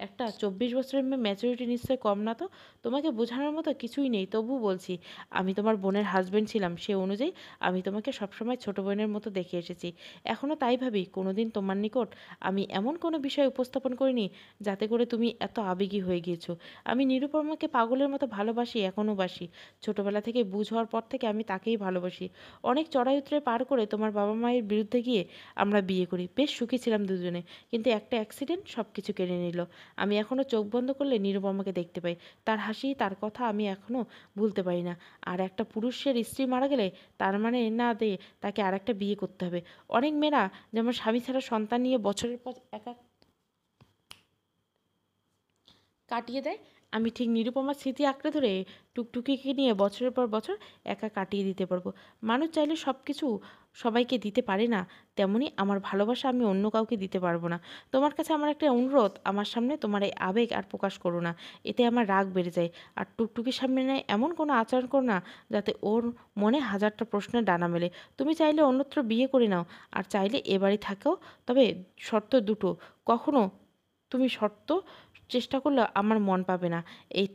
একটা 24 বছরের মেয়ে ম্যাচুরিটি নিশ্চয় কম না তো? তোমাকে বোঝানোর মতো কিছুই নেই, তবু বলছি, আমি তোমার বোনের হাজবেন্ড ছিলাম, সে অনুযায়ী আমি তোমাকে সবসময় ছোট বোনের মতো দেখে এসেছি। এখনও তাই ভাবি। কোনোদিন তোমার নিকট আমি এমন কোনো বিষয় উপস্থাপন করিনি যাতে করে তুমি এত আবেগী হয়ে গিয়েছো। আমি নিরুপমাকে পাগলের মতো ভালোবাসি, এখনও বাসি। ছোটবেলা থেকে বুঝ হওয়ার পর থেকে আমি তাকেই ভালোবাসি। অনেক চড়াই উতরাই পার করে তোমার বাবা মায়ের বিরুদ্ধে গিয়ে আমরা বিয়ে করি। বেশ সুখী ছিলাম দুজনে, কিন্তু একটা অ্যাক্সিডেন্ট সব কিছু কেড়ে নিল। আমি এখনও চোখ বন্ধ করলে নিরুপমাকে দেখতে পাই, তার হাসি, তার কথা আমি এখনও ভুলতে পারি না। আর একটা পুরুষের স্ত্রী মারা গেলে তার মানে না দিয়ে তাকে আরেকটা বিয়ে করতে হবে। অনেক মেয়েরা যেমন স্বামী ছাড়া সন্তান নিয়ে বছরের পর একা কাটিয়ে দেয়, আমি ঠিক নিরুপমার স্মৃতি আঁকড়ে ধরে টুকটুকিকে নিয়ে বছরের পর বছর একা কাটিয়ে দিতে পারবো। মানুষ চাইলে সব কিছু সবাইকে দিতে পারে না, তেমনি আমার ভালোবাসা আমি অন্য কাউকে দিতে পারবো না। তোমার কাছে আমার একটা অনুরোধ, আমার সামনে তোমার এই আবেগ আর প্রকাশ করো না, এতে আমার রাগ বেড়ে যায়। আর টুকটুকির সামনে নেয় এমন কোনো আচরণ করো না যাতে ওর মনে হাজারটা প্রশ্নের ডানা মেলে। তুমি চাইলে অন্যত্র বিয়ে করে নাও, আর চাইলে এ বাড়ি থাকো, তবে শর্ত দুটো। কখনো তুমি শর্ত চেষ্টা করলে আমার মন পাবে না,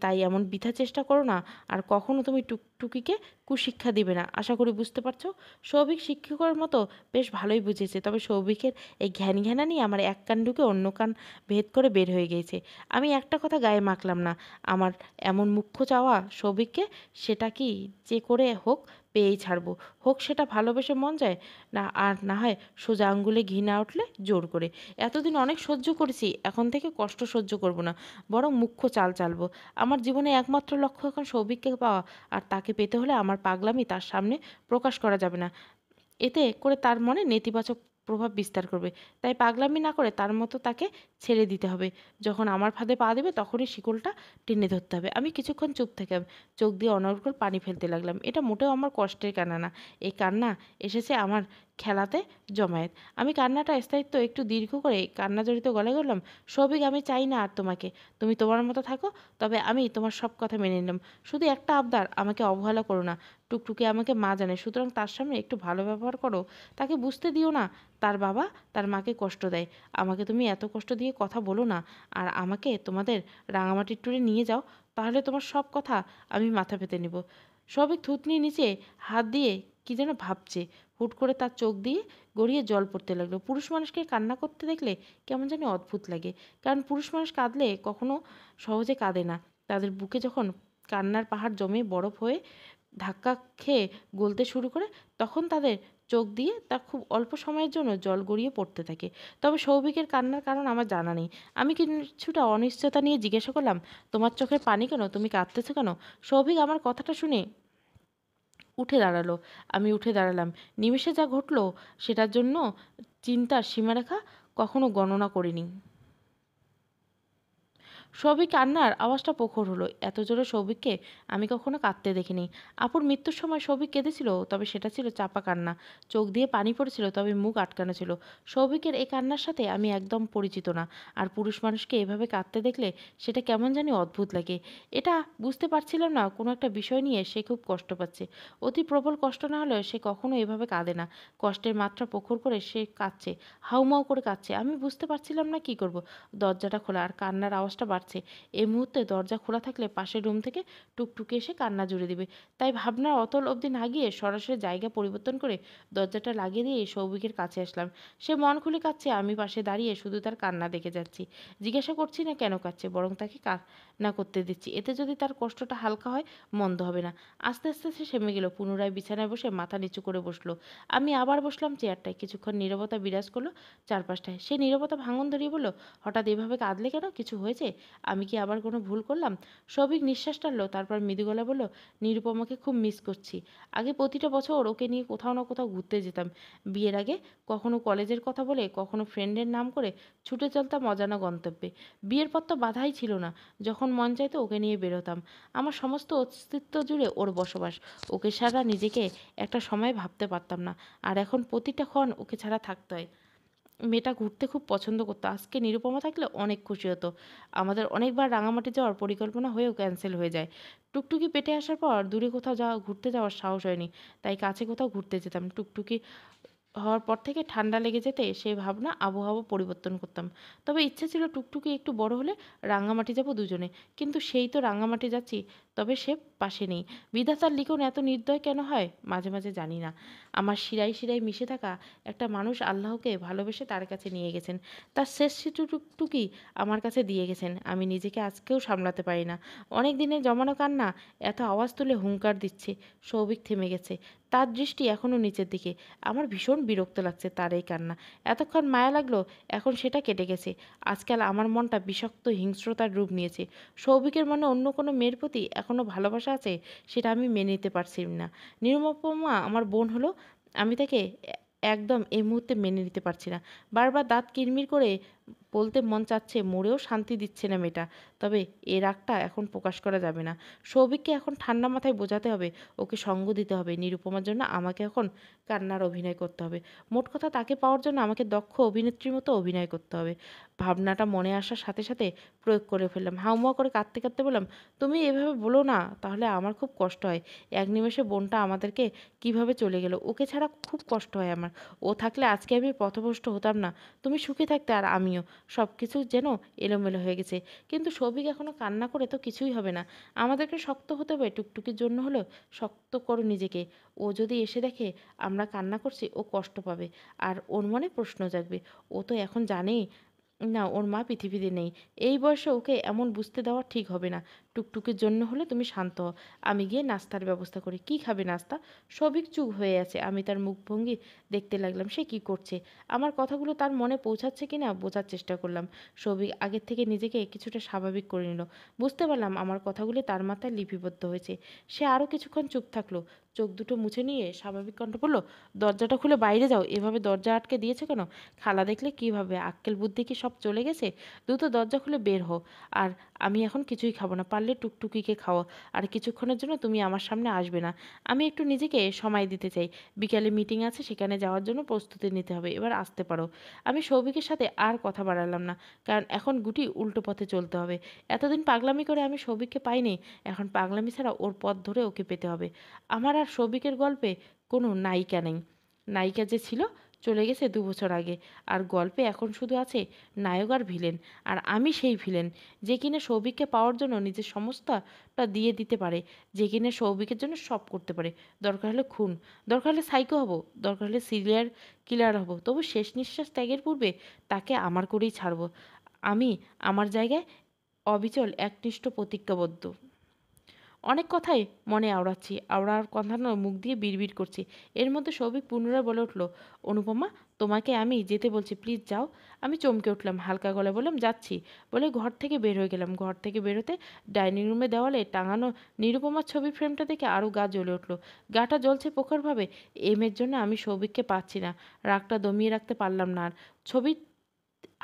তাই এমন বৃথা চেষ্টা করো না। আর কখনো তুমি টুকটুকিকে কুশিক্ষা দিবে না, আশা করি বুঝতে পারছো? সৌভিক শিক্ষকের মতো বেশ ভালোই বুঝেছে, তবে সৌভিকের এই ঘ্যানা নিয়ে আমার এক কান ঢুকে অন্য কান ভেদ করে বের হয়ে গিয়েছে। আমি একটা কথা গায়ে মাখলাম না, আমার এমন মুখ্য চাওয়া সৌভিককে, সেটা কি যে করে হোক পেয়েই ছাড়বো। হোক সেটা ভালোবেসে মন যায় না, আর না হয় সোজা আঙ্গুলে ঘি না উঠলে জোর করে। এতদিন অনেক সহ্য করেছি, এখন থেকে কষ্ট সহ্য করব না, বরং মুখ্য চাল চালবো। আমার জীবনে একমাত্র লক্ষ্য এখন সৌভিককে পাওয়া, আর তাকে পেতে হলে আমার পাগলামি তার সামনে প্রকাশ করা যাবে না, এতে করে তার মনে নেতিবাচক প্রভাব বিস্তার করবে। তাই পাগলামি না করে তার মতো তাকে ছেড়ে দিতে হবে। যখন আমার ফাঁদে পা দেবে তখনই শিকলটা টেনে ধরতে হবে। আমি কিছুক্ষণ চুপ থাকলাম, চোখ দিয়ে অনর্গল পানি ফেলতে লাগলাম। এটা মোটেও আমার কষ্টের কান্না না, এই কান্না এসেছে আমার খেলাতে জমায়েত। আমি কান্নাটা স্থায়িত্ব একটু দীর্ঘ করে কান্না জড়িত গলায় বললাম, সৌভিক, আমি চাই না আর তোমাকে, তুমি তোমার মতো থাকো, তবে আমি তোমার সব কথা মেনে নিলাম। শুধু একটা আবদার, আমাকে অবহেলা করো না। টুকটুকি আমাকে মা জানে, সুতরাং তার সামনে একটু ভালো ব্যবহার করো, তাকে বুঝতে দিও না তার বাবা তার মাকে কষ্ট দেয়। আমাকে তুমি এত কষ্ট দিয়ে কথা বলো না, আর আমাকে তোমাদের রাঙামাটির ট্যুরে নিয়ে যাও, তাহলে তোমার সব কথা আমি মাথা পেতে নিব। সৌভিক থুতনির নিচে হাত দিয়ে কি যেন ভাবছে। হুট করে তার চোখ দিয়ে গড়িয়ে জল পড়তে লাগলো। পুরুষ মানুষকে কান্না করতে দেখলে কেমন জানি অদ্ভুত লাগে, কারণ পুরুষ মানুষ কাঁদলে কখনো সহজে কাঁদে না। তাদের বুকে যখন কান্নার পাহাড় জমে বরফ হয়ে ধাক্কা খেয়ে গলতে শুরু করে, তখন তাদের চোখ দিয়ে তার খুব অল্প সময়ের জন্য জল গড়িয়ে পড়তে থাকে। তবে সৌভিকের কান্নার কারণ আমার জানা নেই। আমি কিছুটা অনিশ্চয়তা নিয়ে জিজ্ঞাসা করলাম, তোমার চোখের পানি কেন, তুমি কাঁদতেছো কেন? সৌভিক আমার কথাটা শুনে উঠে দাঁড়ালো। আমি উঠে দাঁড়ালাম। নিমেষে যা ঘটলো সেটার জন্য চিন্তার সীমারেখা কখনো গণনা করিনি। সৌভিক কান্নার আওয়াজটা প্রখর হলো। এত জোরে সৌভিককে আমি কখনো কাঁদতে দেখিনি। আপুর মৃত্যুর সময় সৌভিক কেঁদেছিল, তবে সেটা ছিল চাপা কান্না। চোখ দিয়ে পানি পড়েছিল, তবে মুখ আটকানো ছিল। সৌভিকের এই কান্নার সাথে আমি একদম পরিচিত না। আর পুরুষ মানুষকে এভাবে কাঁদতে দেখলে সেটা কেমন জানি অদ্ভুত লাগে। এটা বুঝতে পারছিলাম না, কোনো একটা বিষয় নিয়ে সে খুব কষ্ট পাচ্ছে। অতি প্রবল কষ্ট না হলেও সে কখনো এভাবে কাঁদে না। কষ্টের মাত্রা প্রখর করে সে কাঁদছে, হাউমাউ করে কাঁদছে। আমি বুঝতে পারছিলাম না কি করব। দরজাটা খোলা আর কান্নার আওয়াজটা বাড়ছে। এই মুহূর্তে দরজা খোলা থাকলে পাশের রুম থেকে টুকটুকি এসে কান্না জুড়ে দিবে। তাই ভাবনার অতল অবধি না গিয়ে সরাসরি জায়গা পরিবর্তন করে দরজাটা লাগিয়ে দিয়ে সৌভিকের কাছে আসলাম। সে মন খুলে কাঁদছে, আমি পাশে দাঁড়িয়ে শুধু তার কান্না দেখে যাচ্ছি। জিজ্ঞাসা করছি না কেন কাঁদছে, বরং তাকে কান্না করতে দিচ্ছি। এতে যদি তার কষ্টটা হালকা হয়, মন্দ হবে না। আস্তে আস্তে সে সেমে গেল, পুনরায় বিছানায় বসে মাথা নিচু করে বসলো। আমি আবার বসলাম চেয়ারটায়। কিছুক্ষণ নীরবতা বিরাজ করলো চারপাশটায়। সে নীরবতা ভাঙন ধরিয়ে বলল, হঠাৎ এভাবে কাঁদলে কেন, কিছু হয়েছে? আমি কি আবার কোনো ভুল করলাম? সৌভিক নিঃশ্বাস টানলো, তারপর মৃদু গলায় বলল, নিরুপমাকে খুব মিস করছি। আগে প্রতিটা বছর ওকে নিয়ে কোথাও না কোথাও ঘুরতে যেতাম। বিয়ের আগে কখনো কলেজের কথা বলে, কখনো ফ্রেন্ডের নাম করে ছুটে চলতাম অজানা গন্তব্যে। বিয়ের পর তো বাধাই ছিল না, যখন মন চাইতো ওকে নিয়ে বেরোতাম। আমার সমস্ত অস্তিত্ব জুড়ে ওর বসবাস। ওকে ছাড়া নিজেকে একটা সময় ভাবতে পারতাম না, আর এখন প্রতিটা ক্ষণ ওকে ছাড়া থাকতে হয়। মেয়েটা ঘুরতে খুব পছন্দ করতো। আজকে নিরুপমা থাকলে অনেক খুশি হতো। আমাদের অনেকবার রাঙামাটি যাওয়ার পরিকল্পনা হয়েও ক্যান্সেল হয়ে যায়। টুকটুকি পেটে আসার পর দূরে কোথাও ঘুরতে যাওয়ার সাহস হয়নি, তাই কাছে কোথাও ঘুরতে যেতাম। টুকটুকি হওয়ার পর থেকে ঠান্ডা লেগে যেতে সেই ভাবনা আবহাওয়া পরিবর্তন করতাম। তবে ইচ্ছে ছিল টুকটুকি একটু বড় হলে রাঙামাটি যাব দুজনে, কিন্তু সেই তো রাঙামাটি যাচ্ছি, তবে সে পাশে নেই। বিধাতার লিখন এত নির্দয় কেন হয় মাঝে মাঝে জানি না। আমার শিরায় শিরায় মিশে থাকা একটা মানুষ আল্লাহকে ভালোবেসে তার কাছে নিয়ে গেছেন, তার শেষ টুকটুকি আমার কাছে দিয়ে গেছেন। আমি নিজেকে আজকেও সামলাতে পারি না। অনেক দিনের জমানো কান্না এত আওয়াজ তুলে হুংকার দিচ্ছে। সৌভিক থেমে গেছে, তার দৃষ্টি এখনও নিচের দিকে। আমার ভীষণ বিরক্ত লাগছে তার এই কান্না। এতক্ষণ মায়া লাগলো, এখন সেটা কেটে গেছে। আজকাল আমার মনটা বিষাক্ত হিংস্রতার রূপ নিয়েছে। সৌভিকের মনে অন্য কোনো মেয়ের প্রতি এখনও ভালোবাসা আছে, সেটা আমি মেনে নিতে পারছি না। নিরুপমা আমার বোন হলো, আমি তাকে একদম এই মুহূর্তে মেনে নিতে পারছি না। বারবার দাঁত কিরমির করে বলতে মন চাচ্ছে, মরেও শান্তি দিচ্ছে না মেয়েটা। তবে এ রাগটা এখন প্রকাশ করা যাবে না। সৌভিককে এখন ঠান্ডা মাথায় বোঝাতে হবে, ওকে সঙ্গ দিতে হবে। নিরুপমার জন্য আমাকে এখন কান্নার অভিনয় করতে হবে। মোট কথা, তাকে পাওয়ার জন্য আমাকে দক্ষ অভিনেত্রীর মতো অভিনয় করতে হবে। ভাবনাটা মনে আসার সাথে সাথে প্রয়োগ করে ফেললাম। হাউমাউ করে কাঁদতে কাঁদতে বললাম, তুমি এভাবে বলো না, তাহলে আমার খুব কষ্ট হয়। এক নিমেষে বোনটা আমাদেরকে কিভাবে চলে গেল, ওকে ছাড়া খুব কষ্ট হয় আমার। ও থাকলে আজকে আমি পথভ্রষ্ট হতাম না। তুমি সুখে থাকতে আর আমিও। সব কিছু যেন এলোমেলো হয়ে গেছে। কিন্তু সৌভিক এখনো কান্না করে তো কিছুই হবে না। আমাদেরকে শক্ত হতে হবে, টুকটুকির জন্য হলেও শক্ত করো নিজেকে। ও যদি এসে দেখে আমরা কান্না করছি, ও কষ্ট পাবে, আর ওর মনে প্রশ্ন জাগবে। ও তো এখন জানেই না ওর মা পৃথিবীতে নেই। এই বয়সে ওকে এমন বুঝতে দেওয়া ঠিক হবে না। টুকটুকির জন্য হলে তুমি শান্ত হও, আমি গিয়ে নাস্তার ব্যবস্থা করি। কি খাবে নাস্তা? সবিক চুপ হয়ে আছে। আমি তার মুখভঙ্গি দেখতে লাগলাম, সে কি করছে, আমার কথাগুলো তার মনে পৌঁছাচ্ছে কিনা বোঝার চেষ্টা করলাম। সবিক আগের থেকে নিজেকে কিছুটা স্বাভাবিক করে নিল। বুঝতে পারলাম আমার কথাগুলি তার মাথায় লিপিবদ্ধ হয়েছে। সে আরও কিছুক্ষণ চুপ থাকলো, চোখ দুটো মুছে নিয়ে স্বাভাবিক কণ্ঠ বলল, দরজাটা খুলে বাইরে যাও, এভাবে দরজা আটকে দিয়েছে কেন? খালা দেখলে কী ভাবে? আক্কেল বুদ্ধি কি সব চলে গেছে? দ্রুত দরজা খুলে বের হও। আর আমি এখন কিছুই খাবো না, পারলে টুকটুকিকে খাওয়া। আর কিছুক্ষণের জন্য তুমি আমার সামনে আসবে না। আমি একটু নিজেকে সময় দিতে চাই। বিকালে মিটিং আছে, সেখানে যাওয়ার জন্য প্রস্তুতি নিতে হবে। এবার আসতে পারো। আমি সৌভিকের সাথে আর কথা বাড়ালাম না, কারণ এখন গুটি উল্টো পথে চলতে হবে। এতদিন পাগলামি করে আমি সৌভিককে পাইনি, এখন পাগলামি ছাড়া ওর পথ ধরে ওকে পেতে হবে। আমার আর সৌভিকের গল্পে কোনো নায়িকা নেই। নায়িকা যে ছিল চলে গেছে 2 বছর আগে, আর গল্পে এখন শুধু আছে নায়ক আর ভিলেন। আর আমি সেই ভিলেন, যে কিনা সৌভিককে পাওয়ার জন্য নিজের সমস্তটা দিয়ে দিতে পারে, যে কিনা সৌভিকের জন্য সব করতে পারে। দরকার হলে খুন, দরকার হলে সাইকো হব, দরকার হলে সিরিয়াল কিলার হব, তবু শেষ নিঃশ্বাস ত্যাগের পূর্বে তাকে আমার করেই ছাড়ব। আমি আমার জায়গায় অবিচল একনিষ্ঠ প্রতিজ্ঞাবদ্ধ। অনেক কথাই মনে আওড়াচ্ছি, আওড়ার কথানো মুখ দিয়ে বিড়বিড় করছি। এর মধ্যে সৌভিক পুনরায় বলে উঠল, অনুপমা, তোমাকে আমি যেতে বলছি, প্লিজ যাও। আমি চমকে উঠলাম, হালকা গলায় বললাম, যাচ্ছি। বলে ঘর থেকে বের হয়ে গেলাম। ঘর থেকে বেরোতে ডাইনিং রুমে দেওয়ালে টাঙানো নিরুপমার ছবির ফ্রেমটা দেখে আরও গা জ্বলে উঠল। গাটা জ্বলছে প্রখরভাবে। এমের জন্য আমি সৌভিককে পাচ্ছি না। রাগটা দমিয়ে রাখতে পারলাম না আর। ছবি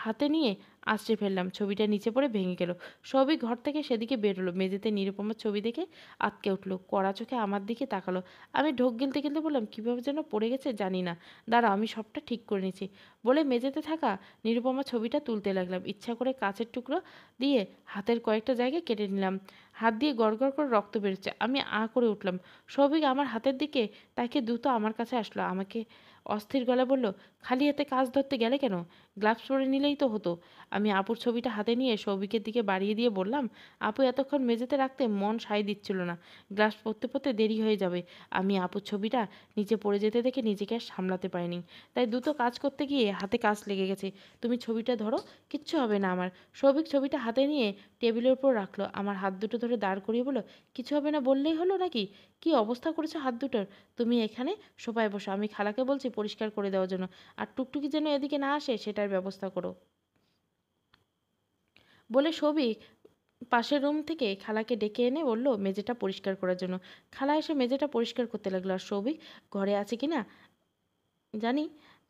হাতে নিয়ে আছড়ে ফেললাম। ছবিটা নিচে পড়ে ভেঙে গেল। সবই ঘর থেকে সেদিকে বেরোলো। মেঝেতে নিরুপমার ছবি দেখে আটকে উঠলো, কড়া চোখে আমার দিকে তাকালো। আমি ঢোক গিলতে গিলতে বললাম, কীভাবে যেন পড়ে গেছে জানি না, দাঁড়া আমি সবটা ঠিক করে নিচ্ছি। বলে মেঝেতে থাকা নিরুপমার ছবিটা তুলতে লাগলাম। ইচ্ছা করে কাচের টুকরো দিয়ে হাতের কয়েকটা জায়গায় কেটে নিলাম। হাত দিয়ে গড়গড় করে রক্ত বেরোচ্ছে। আমি করে উঠলাম। সৌভিক আমার হাতের দিকে তাকে দ্রুত আমার কাছে আসলো। আমাকে অস্থির গলায় বলল, খালি হাতে কাজ ধরতে গেলে কেন? গ্লাভস পরে নিলেই তো হতো। আমি আপুর ছবিটা হাতে নিয়ে সৌভিকের দিকে বাড়িয়ে দিয়ে বললাম, আপু এতক্ষণ মেঝেতে রাখতে মন সায় দিচ্ছিল না, গ্লাভস পরতে পরতে দেরি হয়ে যাবে। আমি আপুর ছবিটা নিচে পড়ে যেতে দেখে নিজেকে আর সামলাতে পারিনি, তাই দ্রুত কাজ করতে গিয়ে হাতে কাজ লেগে গেছে। তুমি ছবিটা ধরো, কিচ্ছু হবে না আমার। সৌভিক ছবিটা হাতে নিয়ে টেবিলের উপর রাখলো। আমার হাত দুটো ধরে দাঁড় করিয়ে বলল, কিছু হবে না বললেই হলো নাকি? কি অবস্থা করেছো হাত দুটোর? তুমি এখানে সোফায় বসো, আমি খালাকে বলছি পরিষ্কার করে দেওয়ার জন্য। আর টুকটুকি যেন এদিকে না আসে সেটার ব্যবস্থা করো। বলে সৌভিক পাশের রুম থেকে খালাকে ডেকে এনে বলল মেঝেটা পরিষ্কার করার জন্য। খালা এসে মেঝেটা পরিষ্কার করতে লাগলো। আর সৌভিক ঘরে আছে কি না জানি,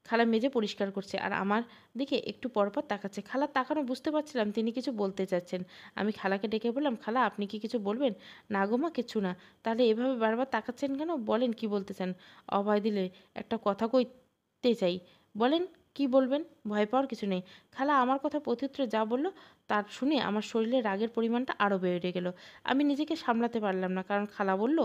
খালা মেঝে পরিষ্কার করছে আর আমার দিকে একটু পরপর তাকাচ্ছে। খালার তাকানো বুঝতে পারছিলাম তিনি কিছু বলতে চাচ্ছেন। আমি খালাকে ডেকে বললাম, খালা আপনি কি কিছু বলবেন? না গো মা, কিছু না। তাহলে এভাবে বারবার তাকাচ্ছেন কেন? বলেন কি বলতে চান। অভয় দিলে একটা কথা কইতে চাই। বলেন কি বলবেন, ভয় পাওয়ার কিছু নেই। খালা আমার কথা প্রত্যুত্তরে যা বলল তার শুনে আমার শরীরে রাগের পরিমাণটা আরও বেড়ে গেল। আমি নিজেকে সামলাতে পারলাম না, কারণ খালা বলল,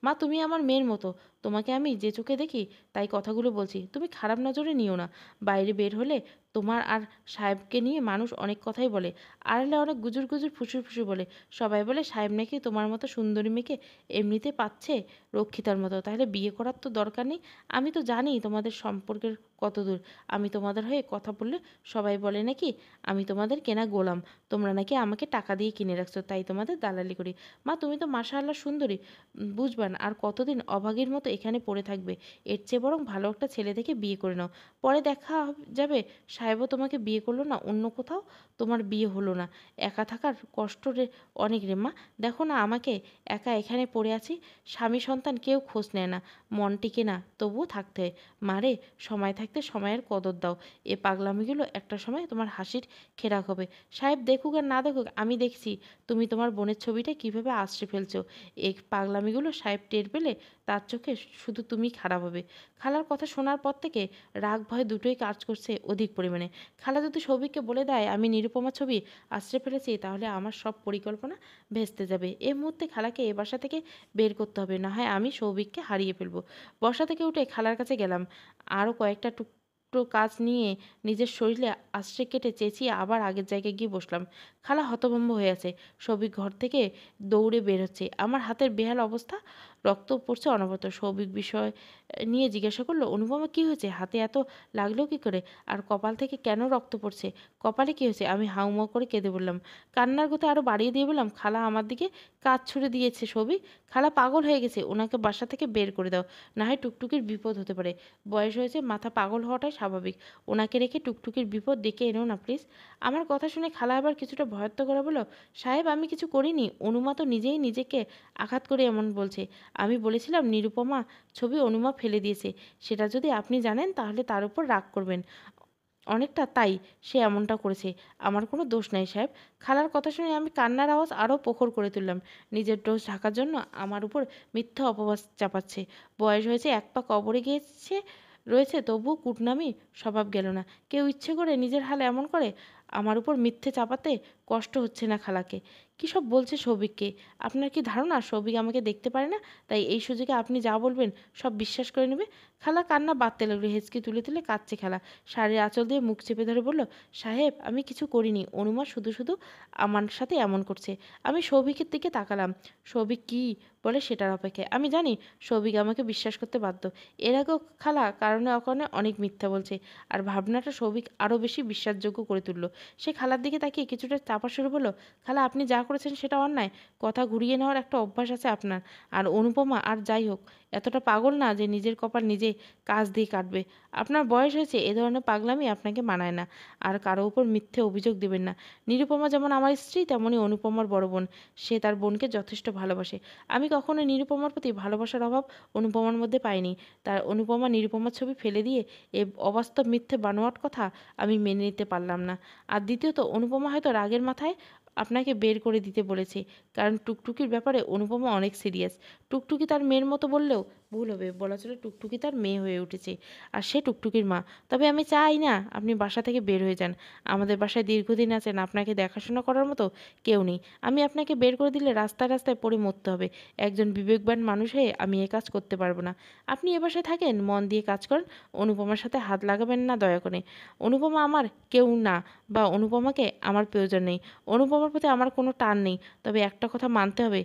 মা তুমি আমার মেয়ের মতো, তোমাকে আমি যে চোখে দেখি তাই কথাগুলো বলছি, তুমি খারাপ নজরে নিও না। বাইরে বের হলে তোমার আর সাহেবকে নিয়ে মানুষ অনেক কথাই বলে, আড়ালে অনেক গুজুর গুজুর ফুসুর ফুসুর বলে। সবাই বলে সাহেব নাকি তোমার মতো সুন্দরী মেয়েকে এমনিতে পাচ্ছে রক্ষিতার মতো, তাহলে বিয়ে করার তো দরকার নেই। আমি তো জানি তোমাদের সম্পর্কের কত দূর। আমি তোমাদের হয়ে কথা বললে সবাই বলে নাকি আমি তোমাদের কেনা গোলাম, তোমরা নাকি আমাকে টাকা দিয়ে কিনে রাখছো, তাই তোমাদের দালালি করি। মা তুমি তো মাশাআল্লাহ সুন্দরী, বুঝবান আর কতদিন অভাগীর মতো এখানে পড়ে থাকবে? এর চেয়ে বরং ভালো একটা ছেলে থেকে বিয়ে করে নাও, পরে দেখা যাবে সাহেবও তোমাকে বিয়ে করলো না, অন্য কোথাও তোমার বিয়ে হলো না। একা থাকার কষ্ট রে অনেক রে মা, দেখো না আমাকে একা এখানে পড়ে আছি, স্বামী সন্তান কেউ খোঁজ নেয় না, মন টিকে না, তবুও থাকতে হয়। মারে, সময় থাকতে সময়ের কদর দাও। এ পাগলামিগুলো একটা সময় তোমার হাসির খেরাক হবে। সাহেব দেখুক আর না দেখুক, আমি দেখছি তুমি তোমার বোনের ছবিটা কিভাবে আছড়ে ফেলছো। এই পাগলামিগুলো সাহেব টের পেলে তার চোখে শুধু তুমি খারাপ হবে। খালার কথা শোনার পর থেকে রাগ ভয় দুটোই কাজ করছে অধিক পরিমাণে। খালা যদি সৌভিককে বলে দেয় আমি নিরুপমা ছবি আছড়ে ফেলেছি, তাহলে আমার সব পরিকল্পনা ভেস্তে যাবে। এই মুহূর্তে খালাকে এ বাসা থেকে বের করতে হবে, না হয় আমি সৌভিককে হারিয়ে ফেলবো। বসা থেকে উঠে খালার কাছে গেলাম। আরও কয়েকটা টুকরো কাজ নিয়ে নিজের শরীরে আছড়ে কেটে চেঁচিয়ে আবার আগের জায়গায় গিয়ে বসলাম। খালা হতভম্ব হয়ে আছে। সৌভিক ঘর থেকে দৌড়ে বের হচ্ছে। আমার হাতের বেহাল অবস্থা রক্ত পড়ছে অনবরত। সৌভিক বিষয় নিয়ে জিজ্ঞাসা করলো, অনুপমা কী হয়েছে? হাতে এত লাগলো কী করে? আর কপাল থেকে কেন রক্ত পড়ছে? কপালে কী হয়েছে? আমি হাউমাউ করে কেঁদে বললাম। কান্নার গতি আরও বাড়িয়ে দিয়ে বললাম, খালা আমার দিকে কাজ ছুড়ে দিয়েছে সৌভিক। খালা পাগল হয়ে গেছে, ওনাকে বাসা থেকে বের করে দাও, না হয় টুকটুকির বিপদ হতে পারে। বয়স হয়েছে, মাথা পাগল হওয়াটাই স্বাভাবিক। ওনাকে রেখে টুকটুকির বিপদ ডেকে এনেও না প্লিজ। আমার কথা শুনে খালা আবার কিছুটা ভয়ত্ব করে বলল, সাহেব আমি কিছু করিনি, অনুমা তো নিজেই নিজেকে আঘাত করে এমন বলছে। আমি বলেছিলাম নিরুপমা ছবি অনুমা ফেলে দিয়েছে, সেটা যদি আপনি জানেন তাহলে তার উপর রাগ করবেন অনেকটা, তাই সে এমনটা করেছে। আমার কোনো দোষ নাই সাহেব। খালার কথা শুনে আমি কান্নার আওয়াজ আরও প্রখর করে তুললাম। নিজের দোষ ঢাকার জন্য আমার উপর মিথ্যা অপবাদ চাপাচ্ছে। বয়স হয়েছে, এক পা কবরে গিয়েছে রয়েছে, তবুও কুটনামি স্বভাব গেল না। কেউ ইচ্ছে করে নিজের হাল এমন করে? আমার উপর মিথ্যে চাপাতে কষ্ট হচ্ছে না খালাকে? কী সব বলছে সৌভিককে? আপনার কি ধারণা সৌভিক আমাকে দেখতে পারে না, তাই এই সুযোগে আপনি যা বলবেন সব বিশ্বাস করে নেবে? খালা কান্না বাঁধতে লাগলো, হেঁচকি তুলে তুলে কাঁদছে খালা। শাড়ির আঁচল দিয়ে মুখ চেপে ধরে বলল, সাহেব আমি কিছু করিনি, অনুমা শুধু শুধু আমার সাথে এমন করছে। আমি সৌভিকের দিকে তাকালাম। সৌভিক কী বলে সেটার অপেক্ষায়। আমি জানি সৌভিক আমাকে বিশ্বাস করতে বাধ্য। এর আগেও খালা কারণে অকারণে অনেক মিথ্যা বলছে, আর ভাবনাটা সৌভিক আরও বেশি বিশ্বাসযোগ্য করে তুলল। সে খালার দিকে তাকিয়ে কিছুটা চাপা শুরু বলল, খালা আপনি যা করেছেন সেটা অন্যায়। কথা ঘুরিয়ে নেওয়ার একটা অভ্যাস আছে আপনার। আর অনুপমা আর যাই হোক এতটা পাগল না যে নিজের কপাল নিজে কাজ দিয়ে কাটবে। আপনার বয়স হয়েছে, এ ধরনের পাগলামি আপনাকে মানায় না। আর কারো উপর মিথ্যে অভিযোগ দেবেন না। নিরুপমা যেমন আমার স্ত্রী, তেমনই অনুপমার বড় বোন। সে তার বোনকে যথেষ্ট ভালোবাসে। আমি কখনো নিরুপমার প্রতি ভালোবাসার অভাব অনুপমার মধ্যে পাইনি। তার অনুপমা নিরুপমার ছবি ফেলে দিয়ে এ অবাস্তব মিথ্যে বানোয়াট কথা আমি মেনে নিতে পারলাম না। আর দ্বিতীয়ত, অনুপমা হয়তো রাগের মাথায় আপনাকে বের করে দিতে বলেছে, কারণ টুকটুকির ব্যাপারে অনুপমা অনেক সিরিয়াস। টুকটুকি তার মেয়ের মতো বললেও ভুল হবে, বলা চলে টুকটুকি তার মেয়ে হয়ে উঠেছে, আর সে টুকটুকির মা। তবে আমি চাই না আপনি বাসা থেকে বের হয়ে যান। আমাদের বাসায় দীর্ঘদিন আছেন, আপনাকে দেখাশোনা করার মতো কেউ নেই। আমি আপনাকে বের করে দিলে রাস্তায় রাস্তায় পড়ে মরতে হবে। একজন বিবেকবান মানুষ হয়ে আমি এ কাজ করতে পারবো না। আপনি এ বাসায় থাকেন, মন দিয়ে কাজ করেন, অনুপমার সাথে হাত লাগাবেন না দয়া করে। অনুপমা আমার কেউ না, বা অনুপমাকে আমার প্রয়োজন নেই। অনুপমার প্রতি আমার কোনো টান নেই। তবে একটা কথা মানতে হবে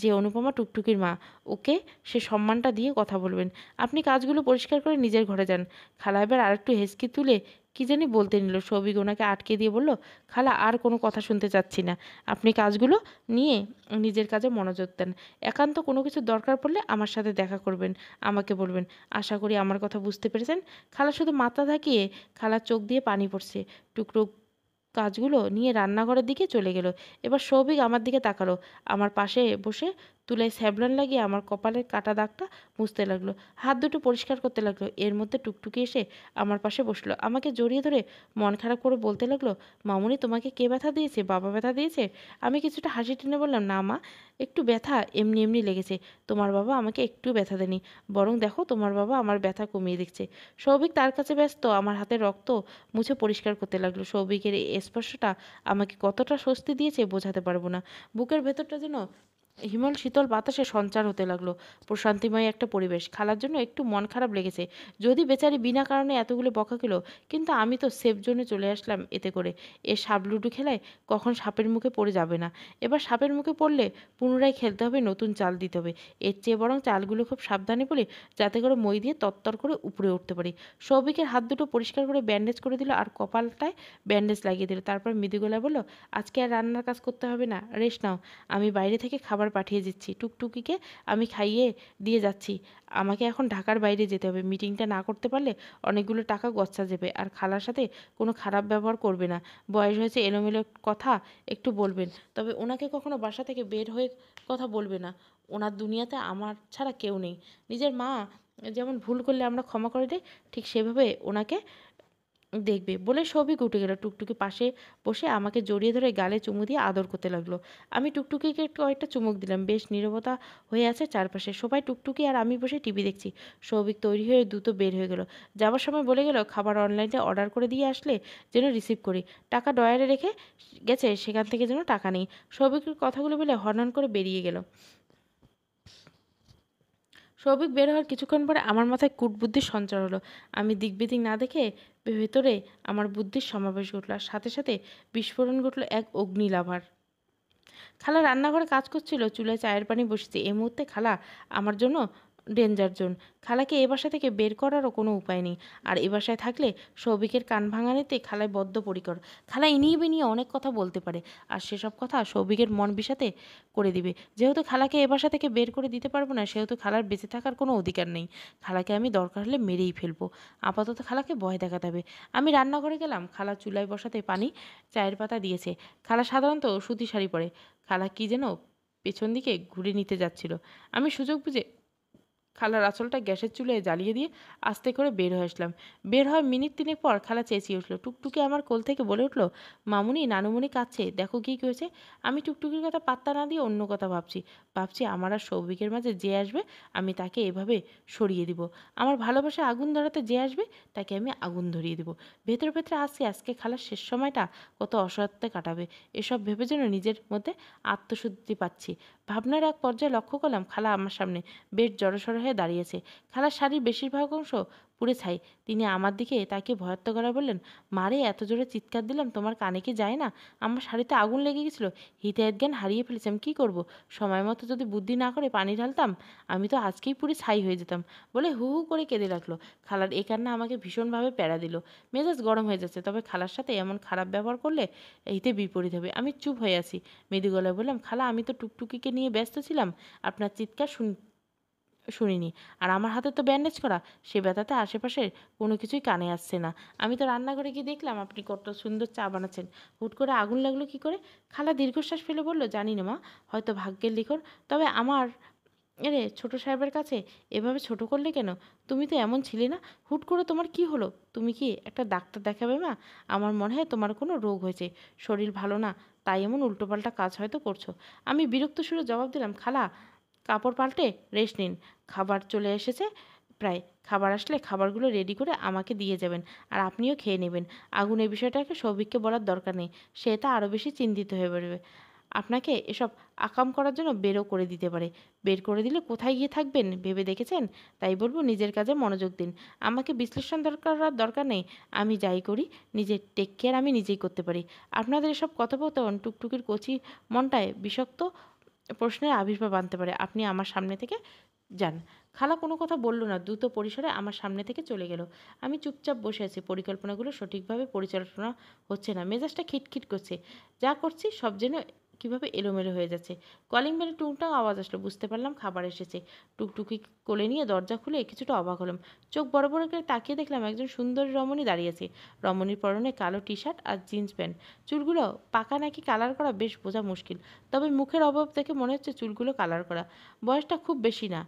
যে অনুপমা টুকটুকির মা, ওকে সে সম্মানটা দিয়ে কথা বলবেন। আপনি কাজগুলো পরিষ্কার করে নিজের ঘরে যান। খালা এবার আরেকটু হেঁচকি তুলে কি জানি বলতে নিল। সৌভিক ওনাকে আটকে দিয়ে বলল, খালা আর কোনো কথা শুনতে চাচ্ছি না। আপনি কাজগুলো নিয়ে নিজের কাজে মনোযোগ দেন। একান্ত কোনো কিছু দরকার পড়লে আমার সাথে দেখা করবেন, আমাকে বলবেন। আশা করি আমার কথা বুঝতে পেরেছেন। খালা শুধু মাথা ঝাঁকিয়ে, খালার চোখ দিয়ে পানি পড়ছে। টুকরো কাজগুলো নিয়ে রান্নাঘরের দিকে চলে গেল। এবার সৌভিক আমার দিকে তাকালো। আমার পাশে বসে তুলায় স্যাভলন লাগিয়ে আমার কপালের কাটা দাগটা মুছতে লাগলো, হাত দুটো পরিষ্কার করতে লাগলো। এর মধ্যে টুকটুকি এসে আমার পাশে বসলো, আমাকে জড়িয়ে ধরে মন খারাপ করে বলতে লাগলো, মামুনি তোমাকে কে ব্যথা দিয়েছে? বাবা ব্যথা দিয়েছে? আমি কিছুটা হাসি টেনে বললাম, না মা, একটু ব্যথা এমনি এমনি লেগেছে। তোমার বাবা আমাকে একটু ব্যথা দেয়নি, বরং দেখো তোমার বাবা আমার ব্যথা কমিয়ে দিচ্ছে। সৌভিক তার কাছে ব্যস্ত আমার হাতের রক্ত মুছে পরিষ্কার করতে লাগলো। সৌভিকের এই স্পর্শটা আমাকে কতটা স্বস্তি দিয়েছে বোঝাতে পারবো না। বুকের ভেতরটা যেন হিমল শীতল বাতাসে সঞ্চার হতে লাগলো। প্রশান্তিময় একটা পরিবেশ। খালার জন্য একটু মন খারাপ লেগেছে, যদি বেচারি বিনা কারণে এতগুলো বকা খেলো। কিন্তু আমি তো সেফ জোনে চলে আসলাম এতে করে। এ সাপ লুডু খেলায় কখন সাপের মুখে পড়ে যাবে না। এবার সাপের মুখে পড়লে পুনরায় খেলতে হবে, নতুন চাল দিতে হবে। এর চেয়ে বরং চালগুলো খুব সাবধানে বলি, যাতে করে মই দিয়ে তত্তর করে উপরে উঠতে পারি। সৌভিকের হাত দুটো পরিষ্কার করে ব্যান্ডেজ করে দিল, আর কপালটায় ব্যান্ডেজ লাগিয়ে দিল। তারপর মৃদু গলায় বলল, আজকে আর রান্নার কাজ করতে হবে না, রেস্ট নাও। আমি বাইরে থেকে খাবার পাঠিয়ে দিচ্ছি, টুকটুকিকে আমি খাইয়ে দিয়ে যাচ্ছি। আমাকে এখন ঢাকার বাইরে যেতে হবে। মিটিংটা না করতে পারলে অনেকগুলো টাকা গচ্ছা যাবে। আর খালার সাথে কোনো খারাপ ব্যবহার করবে না। বয়স হয়েছে, এলোমেলো কথা একটু বলবেন, তবে ওনাকে কখনো বাসা থেকে বের হয়ে কথা বলবে না। ওনার দুনিয়াতে আমার ছাড়া কেউ নেই। নিজের মা যেমন ভুল করলে আমরা ক্ষমা করে দিই, ঠিক সেভাবে ওনাকে দেখবে বলে সৌভিক উঠে গেল। টুকটুকি পাশে বসে আমাকে জড়িয়ে ধরে গালে চুমু দিয়ে আদর করতে লাগলো। আমি টুকটুকিকে কয়েকটা চুমুক দিলাম। বেশ নীরবতা হয়ে আছে চারপাশে। সবাই টুকটুকি আর আমি বসে টিভি দেখছি। সৌভিক তৈরি হয়ে দ্রুত বের হয়ে গেল। যাওয়ার সময় বলে গেল, খাবার অনলাইনে অর্ডার করে দিয়ে আসলে যেন রিসিভ করি। টাকা ডয়ারে রেখে গেছে, সেখান থেকে যেন টাকা নেই। সৌভিকের কথাগুলো বলে হনহন করে বেরিয়ে গেল। সৌভিক বের হওয়ার কিছুক্ষণ পরে আমার মাথায় কূটবুদ্ধির সঞ্চার হলো। আমি দিকবিদিক না দেখে ভেতরে আমার বুদ্ধির সমাবেশ ঘটল, আর সাথে সাথে বিস্ফোরণ ঘটল এক অগ্নিলাভার। খালা রান্নাঘরে কাজ করছিল, চুলায় চায়ের পানি বসেছে। এই মুহূর্তে খালা আমার জন্য ডেঞ্জার জোন। খালাকে এ বাসা থেকে বের করারও কোনো উপায় নেই। আর এ বাসায় থাকলে সৌভিকের কান ভাঙানিতে খালায় বদ্ধপরিকর। খালা ইনিয়ে বিনিয়ে অনেক কথা বলতে পারে, আর সেসব কথা সৌভিকের মন বিষাতে করে দিবে। যেহেতু খালাকে এ বাসা থেকে বের করে দিতে পারবো না, সেহেতু খালার বেঁচে থাকার কোনো অধিকার নেই। খালাকে আমি দরকার হলে মেরেই ফেলবো। আপাতত খালাকে ভয় দেখাতে হবে। আমি রান্নাঘরে গেলাম। খালা চুলায় বসাতে পানি, চায়ের পাতা দিয়েছে। খালা সাধারণত সুতি শাড়ি পরে। খালা কি যেন পেছন দিকে ঘুরে নিতে যাচ্ছিল। আমি সুযোগ বুঝে খালার আঁচলটা গ্যাসের চুলায় জ্বালিয়ে দিয়ে আস্তে করে বের হয়ে আসলাম। বের হওয়ার মিনিট তিনেক পর খালা চেঁচিয়ে উঠল। টুকটুকি আমার কোল থেকে বলে উঠল, মামুনি, নানুমণি কাঁদছে, দেখো কী হয়েছে। আমি টুকটুকির কথা পাত্তা না দিয়ে অন্য কথা ভাবছি আমার আর সৌভিকের মাঝে যে আসবে আমি তাকে এভাবে সরিয়ে দিব। আমার ভালোবাসায় আগুন ধরাতে যে আসবে তাকে আমি আগুন ধরিয়ে দিব। ভেতরে ভেতরে আসছি আজকে খালার শেষ সময়টা কত অসহায়ত্বে কাটাবে, এসব ভেবে যেন নিজের মধ্যে আত্মশুদ্ধি পাচ্ছি। ভাবনার এক পর্যায়ে লক্ষ্য করলাম খালা আমার সামনে বেশ জড়সড় হয়ে দাঁড়িয়েছে। খালার শাড়ির বেশিরভাগ অংশ পুড়ে ছাই। তিনি আমার দিকে তাকিয়ে ভয়ার্ত গলায় বললেন, মারে, এত জোরে চিৎকার দিলাম, তোমার কানে কি যায় না? আমার শাড়িতে আগুন লেগে গেছিলো, হিতাহিত জ্ঞান হারিয়ে ফেলেছি, আমি কী করবো? সময় মতো যদি বুদ্ধি না করে পানি ঢালতাম আমি তো আজকেই পুড়ে ছাই হয়ে যেতাম, বলে হু হু করে কেঁদে রাখলো। খালার এই কান্না আমাকে ভীষণভাবে প্যারা দিল। মেজাজ গরম হয়ে যাচ্ছে, তবে খালার সাথে এমন খারাপ ব্যবহার করলে এইতে বিপরীত হবে। আমি চুপ হয়ে আছি। মৃদু গলায় বললাম, খালা, আমি তো টুকটুকিকে নিয়ে ব্যস্ত ছিলাম, আপনার চিৎকার শুনিনি। আর আমার হাতে তো ব্যান্ডেজ করা, সে ব্যথাতে আশেপাশের কোনো কিছুই কানে আসছে না। আমি তো রান্নাঘরে গিয়ে দেখলাম আপনি কত সুন্দর চা বানাচ্ছেন, হুট করে আগুন লাগলো কী করে? খালা দীর্ঘশ্বাস ফেলে বলল, জানি না মা, হয়তো ভাগ্যের লিখন। তবে আমার এরে ছোট সাহেবের কাছে এভাবে ছোট করলে কেন? তুমি তো এমন ছিলে না, হুট করে তোমার কি হলো? তুমি কি একটা ডাক্তার দেখাবে মা? আমার মনে হয় তোমার কোনো রোগ হয়েছে, শরীর ভালো না, তাই এমন উল্টোপাল্টা কাজ হয়তো করছো। আমি বিরক্ত সুরে জবাব দিলাম, খালা, কাপড় পাল্টে রেস্ট নিন, খাবার চলে এসেছে প্রায়। খাবার আসলে খাবারগুলো রেডি করে আমাকে দিয়ে যাবেন, আর আপনিও খেয়ে নেবেন। আগুনের বিষয়টাকে সৌভিককে বলার দরকার নেই, সে তা আরও বেশি চিন্তিত হয়ে পড়বে। আপনাকে এসব আকাম করার জন্য বেরও করে দিতে পারে। বের করে দিলে কোথায় গিয়ে থাকবেন ভেবে দেখেছেন? তাই বলবো, নিজের কাজে মনোযোগ দিন। আমাকে বিশ্লেষণ দরকার নেই। আমি যাই করি নিজের টেক কেয়ার আমি নিজেই করতে পারি। আপনাদের এসব কথোপকথন টুকটুকির কচি মনটায় বিষাক্ত প্রশ্নের আবির্ভাব আনতে পারে। আপনি আমার সামনে থেকে যান। খালা কোনো কথা বলল না, দ্রুত পরিসরে আমার সামনে থেকে চলে গেল। আমি চুপচাপ বসে আছি। পরিকল্পনাগুলো সঠিকভাবে পরিচালনা হচ্ছে না, মেজাজটা খিটখিট করছে। যা করছি সব যেন কীভাবে এলোমেলো হয়ে যাচ্ছে। কলিং বেলে টুংটাং আওয়াজ আসলো, বুঝতে পারলাম খাবার এসেছে। টুকটুকি কোলে নিয়ে দরজা খুলে কিছুটা অবাক হলাম। চোখ বড় বড় করে তাকিয়ে দেখলাম একজন সুন্দরী রমণী দাঁড়িয়ে আছে। রমণীর পরনে কালো টি শার্ট আর জিন্স প্যান্ট। চুলগুলো পাকা নাকি কালার করা বেশ বোঝা মুশকিল, তবে মুখের অভাব দেখে মনে হচ্ছে চুলগুলো কালার করা। বয়সটা খুব বেশি না,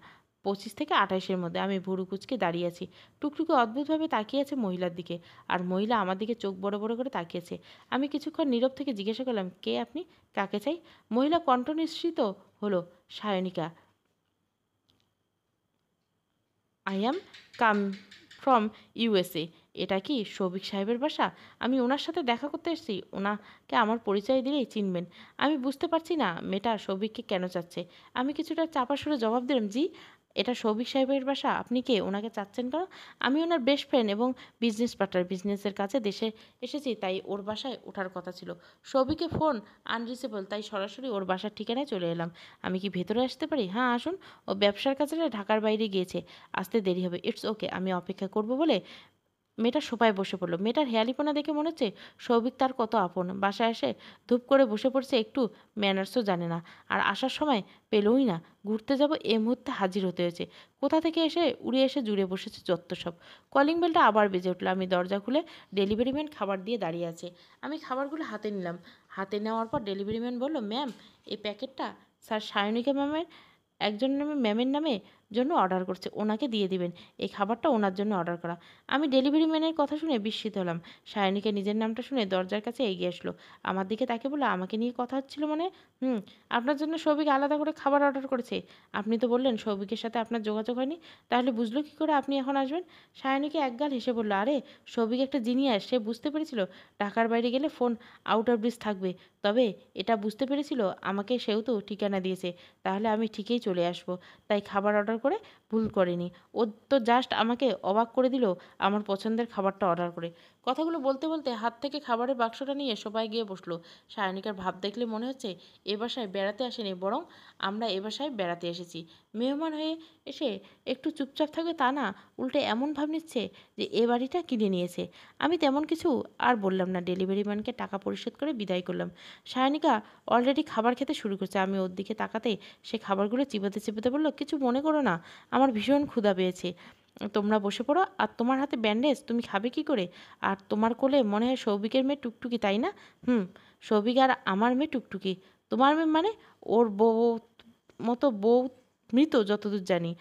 25 থেকে 28-এর মধ্যে। আমি ভুরু কুঁচকে দাঁড়িয়ে আছি। টুকটুকি অদ্ভুতভাবে তাকিয়ে আছে মহিলার দিকে, আর মহিলা আমার দিকে চোখ বড় বড় করে তাকিয়েছে। আমি কিছুক্ষণ নীরব থেকে জিজ্ঞাসা করলাম, কে আপনি, কাকে চাই? মহিলা কণ্ঠ নিঃসৃত হলো, Sayanika. I am come from USA. এটা কি সৌভিক সাহেবের বাসা? আমি ওনার সাথে দেখা করতে এসেছি, ওনাকে আমার পরিচয় দিলেই চিনবেন। আমি বুঝতে পারছি না মেয়েটা সৌভিককে কেন চাচ্ছে। আমি কিছুটা চাপা সুরে জবাব দিলাম, জি, এটা সৌভিক সাহেবের বাসা। আপনি কে, ওনাকে চাচ্ছেন কেন? আমি ওনার বেস্ট ফ্রেন্ড এবং বিজনেস পার্টনার, বিজনেসের কাছে দেশে এসেছি, তাই ওর বাসায় ওঠার কথা ছিল। সৌভিকের ফোন আনরিচেবল, তাই সরাসরি ওর বাসার ঠিকানায় চলে এলাম। আমি কি ভেতরে আসতে পারি? হ্যাঁ, আসুন। ও ব্যবসার কাছে ঢাকার বাইরে গিয়েছে, আসতে দেরি হবে। ইটস ওকে, আমি অপেক্ষা করব বলে মেয়েটা সোফায় বসে পড়ল। মেয়েটার হেয়ালিপনা দেখে মনে হচ্ছে সৌভিক তার কত আপন। বাসায় এসে ধূপ করে বসে পড়ছে, একটু ম্যানার্সও জানে না, আর আসার সময় পেলই না। ঘুরতে যাব এই মুহূর্তে হাজির হতে হয়েছে। কোথা থেকে এসে উড়ে এসে জুড়ে বসেছে যত্ত সব। কলিং বেলটা আবার বেজে উঠল। আমি দরজা খুলে ডেলিভারি ম্যান খাবার দিয়ে দাঁড়িয়ে আছে। আমি খাবারগুলো হাতে নিলাম। হাতে নেওয়ার পর ডেলিভারি ম্যান বলল, ম্যাম, এই প্যাকেটটা স্যার সায়নিকা ম্যামের একজন ম্যামের নামে জন্য অর্ডার করছে, ওনাকে দিয়ে দিবেন। এই খাবারটা ওনার জন্য অর্ডার করা। আমি ডেলিভারি ম্যানের কথা শুনে বিস্মিত হলাম। সায়নীকে নিজের নামটা শুনে দরজার কাছে এগিয়ে আসলো। আমার দিকে তাকে বললো, আমাকে নিয়ে কথা হচ্ছিল মানে? আপনার জন্য সৌভিক আলাদা করে খাবার অর্ডার করেছে। আপনি তো বললেন সৌভিকের সাথে আপনার যোগাযোগ হয়নি, তাহলে বুঝলো কী করে আপনি এখন আসবেন? সায়নীকে একগাল হেসে বলল, আরে সৌভিক একটা জিনিয়াস, সে বুঝতে পেরেছিল ঢাকার বাইরে গেলে ফোন আউট অফ ব্রিজ থাকবে। তবে এটা বুঝতে পেরেছিল আমাকে সেও তো ঠিকানা দিয়েছে, তাহলে আমি ঠিকই চলে আসবো। তাই খাবার অর্ডার করে ভুল করেনি। ও তো জাস্ট আমাকে অবাক করে দিল আমার পছন্দের খাবারটা অর্ডার করে। কথাগুলো বলতে বলতে হাত থেকে খাবারের বাক্সটা নিয়ে সোফায় গিয়ে বসলো। সায়নিকার ভাব দেখলে মনে হচ্ছে এ বাসায় বেড়াতে আসেনি, বরং আমরা এ বাসায় বেড়াতে এসেছি। মেহমান হয়ে এসে একটু চুপচাপ থাকবে তা না, উল্টে এমন ভাব নিচ্ছে যে এ বাড়িটা কিনে নিয়েছে। আমি তেমন কিছু আর বললাম না, ডেলিভারি ম্যানকে টাকা পরিশোধ করে বিদায় করলাম। সায়নিকা অলরেডি খাবার খেতে শুরু করছে। আমি ওর দিকে তাকাতে সে খাবারগুলো চিবাতে চিবাতে বলল, কিছু মনে করো না, আমার ভীষণ ক্ষুধা পেয়েছে। তোমরা বসে পড়ো। আর তোমার হাতে ব্যান্ডেজ, তুমি খাবে কি করে? আর তোমার কোলে মনে হয় সৌভিকের মেয়ে টুকটুকি, তাই না? হুম, সৌভিক আর আমার মেয়ে টুকটুকি। তোমার মেয়ে মানে? ওর বউ মতো বউ মৃত যতদূর জানি।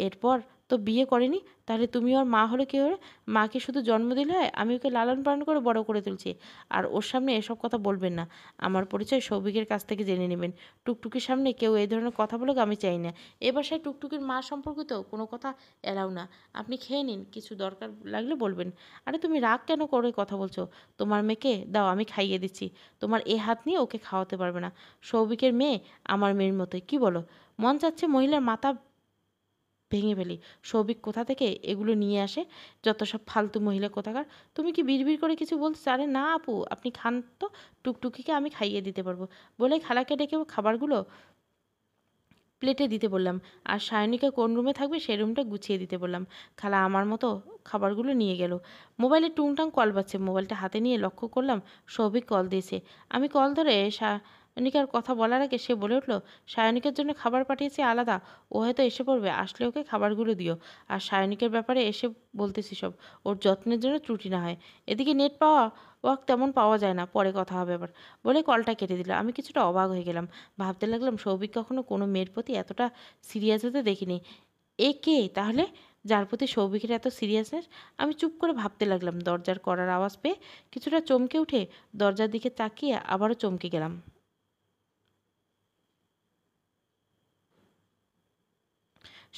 এরপর তো বিয়ে করেনি, তাহলে তুমি ওর মা হলে কী হলে? মাকে শুধু জন্ম দিলে হয়? আমি ওকে লালন পালন করে বড় করে তুলছি। আর ওর সামনে এসব কথা বলবেন না। আমার পরিচয় সৌভিকের কাছ থেকে জেনে নেবেন। টুকটুকির সামনে কেউ এই ধরনের কথা বলুক আমি চাই না। এ বাসায় টুকটুকির মা সম্পর্কিত কোনো কথা এলাও না। আপনি খেয়ে নিন, কিছু দরকার লাগলে বলবেন। আরে তুমি রাগ কেন করে কথা বলছো? তোমার মেয়েকে দাও, আমি খাইয়ে দিচ্ছি। তোমার এ হাত নিয়ে ওকে খাওয়াতে পারবে না। সৌভিকের মেয়ে আমার মেয়ের মতোই, কি বলো? মন চাচ্ছে মহিলার মাথা ভেঙে ফেলি। সৌভিক কোথা থেকে এগুলো নিয়ে আসে? যত সব ফালতু মহিলা কোথাকার। তুমি কি বিড়বিড় করে কিছু বলছো? আরে না আপু, আপনি খান তো, টুকটুকিকে আমি খাইয়ে দিতে পারবো। বলে খালাকে ডেকে খাবারগুলো প্লেটে দিতে বললাম। আর সায়নিকা কোন রুমে থাকবে সেই রুমটা গুছিয়ে দিতে বললাম। খালা আমার মতো খাবারগুলো নিয়ে গেল। মোবাইলে টুংটাং কল বাজছে। মোবাইলটা হাতে নিয়ে লক্ষ্য করলাম সৌভিক কল দিয়েছে। আমি কল ধরে সায়নিকার কথা বলার আগে সে বলে উঠল, সায়নিকার জন্য খাবার পাঠিয়েছে আলাদা, ও হয়তো এসে পড়বে, আসলে ওকে খাবারগুলো দিও। আর সায়নিকের ব্যাপারে এসে বলতেছি সব, ওর যত্নের জন্য ত্রুটি না হয়। এদিকে নেট পাওয়া ওয়াক তেমন পাওয়া যায় না, পরে কথা হবে আবার, বলে কলটা কেটে দিল। আমি কিছুটা অবাক হয়ে গেলাম। ভাবতে লাগলাম সৌভিক কখনো কোনো মেয়ের প্রতি এতটা সিরিয়াস হতে দেখিনি। এ কে তাহলে, যার প্রতি সৌভিকের এত সিরিয়াসনেস? আমি চুপ করে ভাবতে লাগলাম। দরজার কড়ার আওয়াজ পেয়ে কিছুটা চমকে উঠে দরজার দিকে তাকিয়ে আবারও চমকে গেলাম।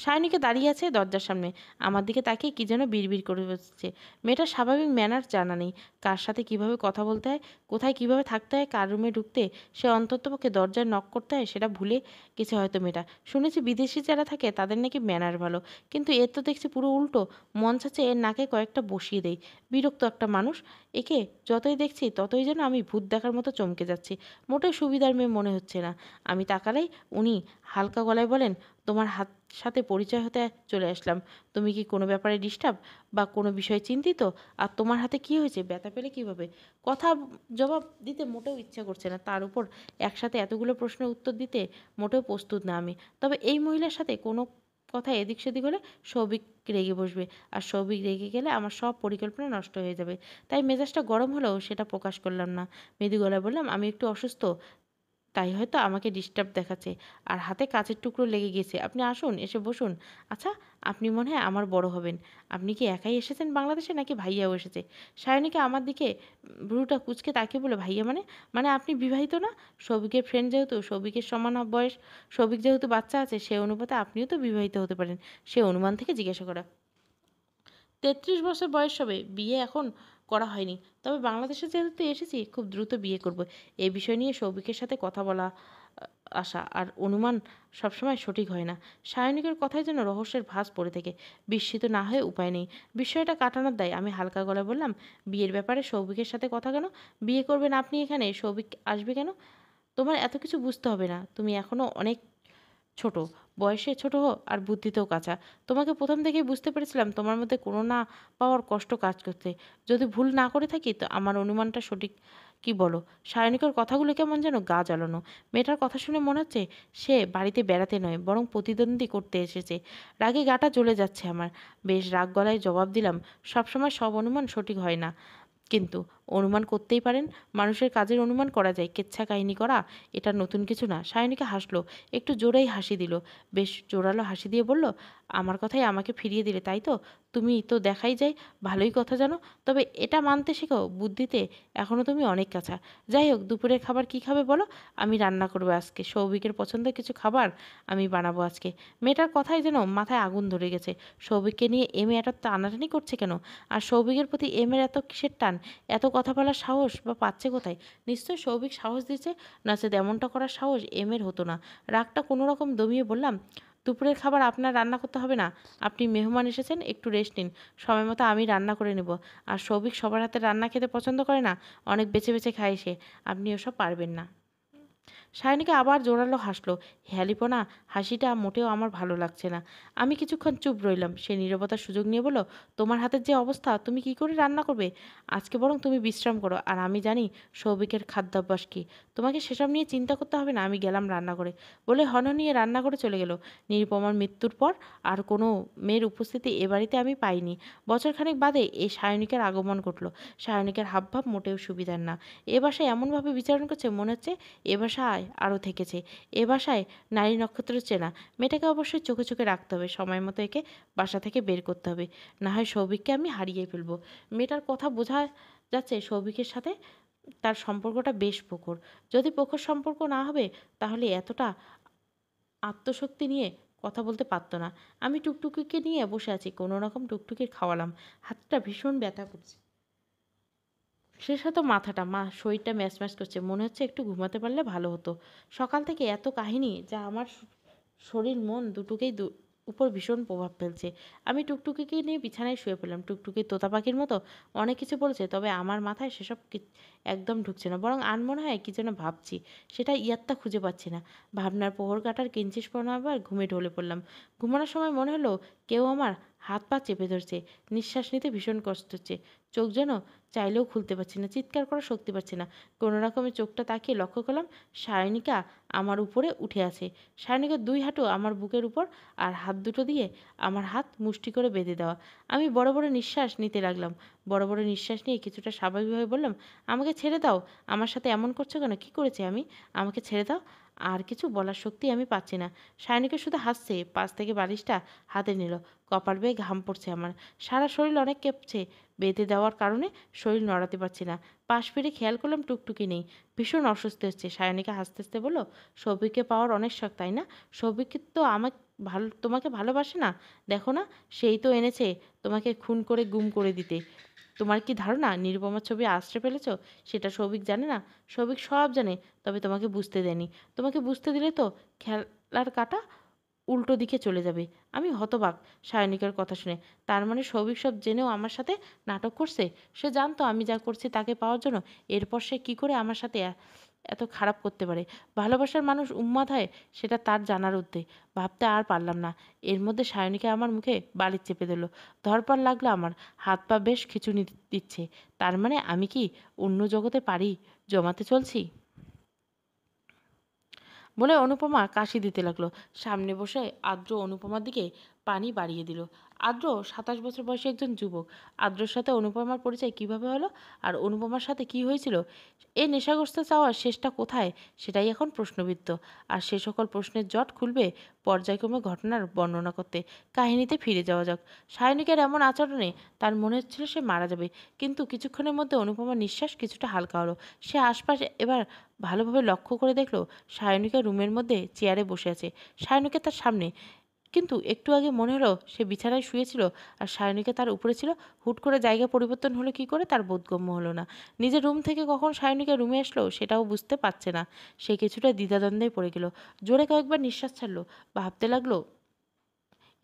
সায়নিকা দাঁড়িয়ে আছে দরজার সামনে, আমার দিকে তাকিয়ে কি যেন বিড়বিড় করে বসছে। মেয়েটার স্বাভাবিক ম্যানার জানা নেই। কার সাথে কিভাবে কথা বলতে হয়, কোথায় কিভাবে থাকতে হয়, কার রুমে ঢুকতে সে অন্ততপক্ষে দরজায় নক করতে হয় সেটা ভুলে গেছে হয়তো মেয়েটা। শুনেছি বিদেশি যারা থাকে তাদের নাকি ম্যানার ভালো, কিন্তু এর তো দেখছি পুরো উল্টো। মন চাচ্ছে এর নাকে কয়েকটা বসিয়ে দেই। বিরক্ত একটা মানুষ। একে যতই দেখছি ততই যেন আমি ভূত দেখার মতো চমকে যাচ্ছি। মোটেও সুবিধার মেয়ে মনে হচ্ছে না। আমি তাকালেই উনি হালকা গলায় বলেন, তোমার সাথে পরিচয় হতে চলে আসলাম। তুমি কি কোনো ব্যাপারে ডিস্টার্ব বা কোনো বিষয়ে চিন্তিত? আর তোমার হাতে কি হয়েছে? ব্যথা পেলে কীভাবে? কথা জবাব দিতে মোটেও ইচ্ছা করছে না, তার উপর একসাথে এতগুলো প্রশ্নের উত্তর দিতে মোটেও প্রস্তুত না আমি। তবে এই মহিলার সাথে কোনো কথা এদিক সেদিক হলে সৌভিক রেগে বসবে, আর সৌভিক রেগে গেলে আমার সব পরিকল্পনা নষ্ট হয়ে যাবে। তাই মেজাজটা গরম হলেও সেটা প্রকাশ করলাম না। মৃদু গলায় বললাম, আমি একটু অসুস্থ, তাই হয়তো আমাকে ডিস্টার্ব দেখাচ্ছে। আর হাতে কাচের টুকরো লেগে গেছে। আপনি আসুন, এসে বসুন। আচ্ছা, আপনি মনে হয় আমার বড় হবেন। আপনি কি একাই এসেছেন বাংলাদেশে, নাকি ভাইয়াও এসেছে? সায়নিকা আমার দিকে ভ্রুটা কুঁচকে তাকিয়ে বলে, ভাইয়া মানে? মানে আপনি বিবাহিত না? সৌভিকের ফ্রেন্ড যেহেতু, সৌভিকের সমান বয়স, সৌভিক যেহেতু বাচ্চা আছে, সে অনুপাতে আপনিও তো বিবাহিত হতে পারেন। সে অনুমান থেকে জিজ্ঞাসা করা। 33 বছর বয়স হবে, বিয়ে এখন করা হয়নি। তবে বাংলাদেশে যেহেতু এসেছি, খুব দ্রুত বিয়ে করব। এই বিষয় নিয়ে সৌভিকের সাথে কথা বলা আশা আর অনুমান সবসময় সঠিক হয় না। সায়নিকের কথায় যেন রহস্যের ভাঁজ পড়ে থেকে। বিস্মিত না হয়ে উপায় নেই। বিষয়টা কাটানোর দায় আমি হালকা গলায় বললাম, বিয়ের ব্যাপারে সৌভিকের সাথে কথা কেন? বিয়ে করবেন আপনি এখানে, সৌভিক আসবে কেন? তোমার এত কিছু বুঝতে হবে না। তুমি এখনও অনেক ছোট, বয়সে ছোট হো আর বুদ্ধিতেও কাঁচা। তোমাকে প্রথম থেকেই বুঝতে পেরেছিলাম তোমার মধ্যে কোনো না পাওয়ার কষ্ট কাজ করতে। যদি ভুল না করে থাকি তো আমার অনুমানটা সঠিক, কি বলো? সায়নিকর কথাগুলো কেমন যেন গা জ্বালানো। মেয়েটার কথা শুনে মনে হচ্ছে সে বাড়িতে বেড়াতে নয়, বরং প্রতিদ্বন্দ্বী করতে এসেছে। রাগে গাটা জ্বলে যাচ্ছে আমার। বেশ রাগ গলায় জবাব দিলাম, সবসময় সব অনুমান সঠিক হয় না, কিন্তু অনুমান করতেই পারেন। মানুষের কাজের অনুমান করা যায়, কেচ্ছা কাহিনী করা এটা নতুন কিছু না। সায়নিকা হাসলো, একটু জোরেই হাসি দিল, বেশ জোরালো হাসি দিয়ে বলল, আমার কথাই আমাকে ফিরিয়ে দিলে তাই তো? তুমি তো দেখাই যায় ভালোই কথা জানো। তবে এটা মানতে শেখো, বুদ্ধিতে এখনও তুমি অনেক কাঁচা। যাই হোক, দুপুরের খাবার কি খাবে বলো? আমি রান্না করবো আজকে। সৌভিকের পছন্দের কিছু খাবার আমি বানাবো আজকে। মেয়েটার কথাই যেন মাথায় আগুন ধরে গেছে। সৌভিককে নিয়ে এমএ এত টানাটানি করছে কেন? আর সৌভিকের প্রতি এমের এত কিসের টান? এত কথা বলার সাহস বা পাচ্ছে কোথায়? নিশ্চয়ই সৌভিক সাহস দিচ্ছে, নচেৎ এমনটা করার সাহস এমের হতো না। রাগটা কোনো রকম দমিয়ে বললাম, দুপুরের খাবার আপনার রান্না করতে হবে না। আপনি মেহমান এসেছেন, একটু রেস্ট নিন। সময় মতো আমি রান্না করে নেব। আর সৌভিক সবার হাতে রান্না খেতে পছন্দ করে না, অনেক বেছে বেছে খায় সে। আপনি ওসব পারবেন না। সায়নীকে আবার জোরালো হাসলো। হেয়ালিপনা হাসিটা মোটেও আমার ভালো লাগছে না। আমি কিছুক্ষণ চুপ রইলাম। সে নীরবতার সুযোগ নিয়ে বলল, তোমার হাতের যে অবস্থা, তুমি কি করে রান্না করবে? আজকে বরং তুমি বিশ্রাম করো। আর আমি জানি সৌভিকের খাদ্যাভ্যাস কী। তোমাকে সেসব নিয়ে চিন্তা করতে হবে না। আমি গেলাম রান্না করে, বলে হন নিয়ে রান্না করে চলে গেল। নিরুপমার মৃত্যুর পর আর কোনো মেয়ের উপস্থিতি এ বাড়িতে আমি পাইনি। বছরখানেক বাদে এই সায়নিকের আগমন ঘটল। সায়নিকের হাবভাব মোটেও সুবিধার না। এ বাসায় এমনভাবে বিচারণ করছে, মনে হচ্ছে এ বাসায় আরও থেকেছে। এ বাসায় নারী নক্ষত্র চেনা। মেয়েটাকে অবশ্যই চোখে চোখে রাখতে হবে। সময় মতো একে বাসা থেকে বের করতে হবে, না হয় সৌভিককে আমি হারিয়ে ফেলবো। মেয়েটার কথা বোঝা যাচ্ছে সৌভিকের সাথে তার সম্পর্কটা বেশ প্রখর। যদি প্রখর সম্পর্ক না হবে তাহলে এতটা আত্মশক্তি নিয়ে কথা বলতে পারতো না। আমি টুকটুকিকে নিয়ে বসে আছি, কোনো রকম টুকটুকির খাওয়ালাম। হাতটা ভীষণ ব্যথা করছে। শেষ হয়তো মাথাটা, শরীরটা ম্যাচ ম্যাচ করছে। মনে হচ্ছে একটু ঘুমাতে পারলে ভালো হতো। সকাল থেকে এত কাহিনী যা আমার শরীর মন দুটোকেই উপর ভীষণ প্রভাব ফেলছে। আমি টুকটুকিকে নিয়ে বিছানায় শুয়ে পড়লাম। টুকটুকি তোতা পাখির মতো অনেক কিছু বলছে, তবে আমার মাথায় সেসব একদম ঢুকছে না। বরং মনে হয় কি যেন ভাবছি, সেটা ইয়াত্তা খুঁজে পাচ্ছি না। ভাবনার প্রহর কাটার কিঞ্চিত পর আবার ঘুমে ঢলে পড়লাম। ঘুমানোর সময় মনে হলো কেউ আমার হাত পা চেপে ধরছে। নিঃশ্বাস নিতে ভীষণ কষ্ট হচ্ছে। চোখ যেন চাইলেও খুলতে পারছি না, চিৎকার করার শক্তি পাচ্ছি না। কোনো রকমে চোখটা তাকিয়ে লক্ষ্য করলাম সায়নিকা আমার উপরে উঠে আছে। সায়নিকার দুই হাঁটু আমার বুকের উপর, আর হাত দুটো দিয়ে আমার হাত মুষ্টি করে বেঁধে দেওয়া। আমি বড় বড় নিঃশ্বাস নিতে লাগলাম। বড় বড় নিঃশ্বাস নিয়ে কিছুটা স্বাভাবিকভাবে বললাম, আমাকে ছেড়ে দাও। আমার সাথে এমন করছো কেন? কী করেছি আমি? আমাকে ছেড়ে দাও। আর কিছু বলার শক্তি আমি পাচ্ছি না। সায়নিকা শুধু হাসছে। পাশ থেকে বালিশটা হাতে নিল। কপাল বেয়ে ঘাম পড়ছে আমার। সারা শরীর অনেক কেঁপছে। বেঁধে দেওয়ার কারণে শরীর নড়াতে পারছি না। পাশ ফিরে খেয়াল করলাম টুকটুকি নেই। ভীষণ অস্বস্তি হচ্ছে। সায়নিকা হাসতে হাসতে বলল, সৌভিককে পাওয়ার অনেক শখ, তাই না? সৌভিক তো তোমাকে ভালোবাসে না? দেখো না, সেই তো এনেছে তোমাকে খুন করে গুম করে দিতে। তোমার কি ধারণা নিরুপমার ছবি আশ্রয় ফেলেছ? সেটা সৌভিক জানে না? সৌভিক সব জানে, তবে তোমাকে বুঝতে দেয়নি। তোমাকে বুঝতে দিলে তো খেলার কাঁটা উল্টো দিকে চলে যাবে। আমি হতবাক সায়নিকার কথা শুনে। তার মানে সৌভিক সব জেনেও আমার সাথে নাটক করছে? সে জানতো আমি যা করছি তাকে পাওয়ার জন্য। এরপর সে কী করে আমার সাথে এত খারাপ করতে পারে? ভালোবাসার মানুষ উন্মাদ হয়, সেটা তার জানার ঊর্ধ্বে। ভাবতে আর পারলাম না। এর মধ্যে সায়নিকা আমার মুখে বালিশ চেপে দিল। ধরপার লাগলো আমার। হাত পা বেশ খিঁচুনি দিচ্ছে। তার মানে আমি কি অন্য জগতে পারি জমাতে চলছি? বলে অনুপমা কাশি দিতে লাগলো। সামনে বসে আদ্র অনুপমার দিকে পানি বাড়িয়ে দিল। আদ্র 27 বছর বয়সী একজন যুবক। আদ্রর সাথে অনুপমার পরিচয় কিভাবে হলো, আর অনুপমার সাথে কি হয়েছিল, এই নেশাগ্রস্ত চাওয়ার শেষটা কোথায়, সেটাই এখন প্রশ্নবিদ্ধ। আর সে সকল প্রশ্নের জট খুলবে পর্যায়ক্রমে ঘটনার বর্ণনা করতে। কাহিনীতে ফিরে যাওয়া যাক। সায়নিকের এমন আচরণে তার মনে হচ্ছিল সে মারা যাবে, কিন্তু কিছুক্ষণের মধ্যে অনুপমার নিঃশ্বাস কিছুটা হালকা হলো। সে আশপাশ এবার ভালোভাবে লক্ষ্য করে দেখল সায়নিকা রুমের মধ্যে চেয়ারে বসে আছে। সায়নিকা তার সামনে, কিন্তু একটু আগে মনে হলো সে বিছানায় শুয়েছিল আর সায়নিকা তার উপরে ছিল। হুট করে জায়গা পরিবর্তন হলো কি করে তার বোধগম্য হলো না। নিজের রুম থেকে কখন সায়নিকা রুমে আসলো সেটাও বুঝতে পারছে না। সে কিছুটা দ্বিধাদ্বন্দ্বে পড়ে গেল। জোরে কয়েকবার নিঃশ্বাস ছাড়লো। ভাবতে লাগলো,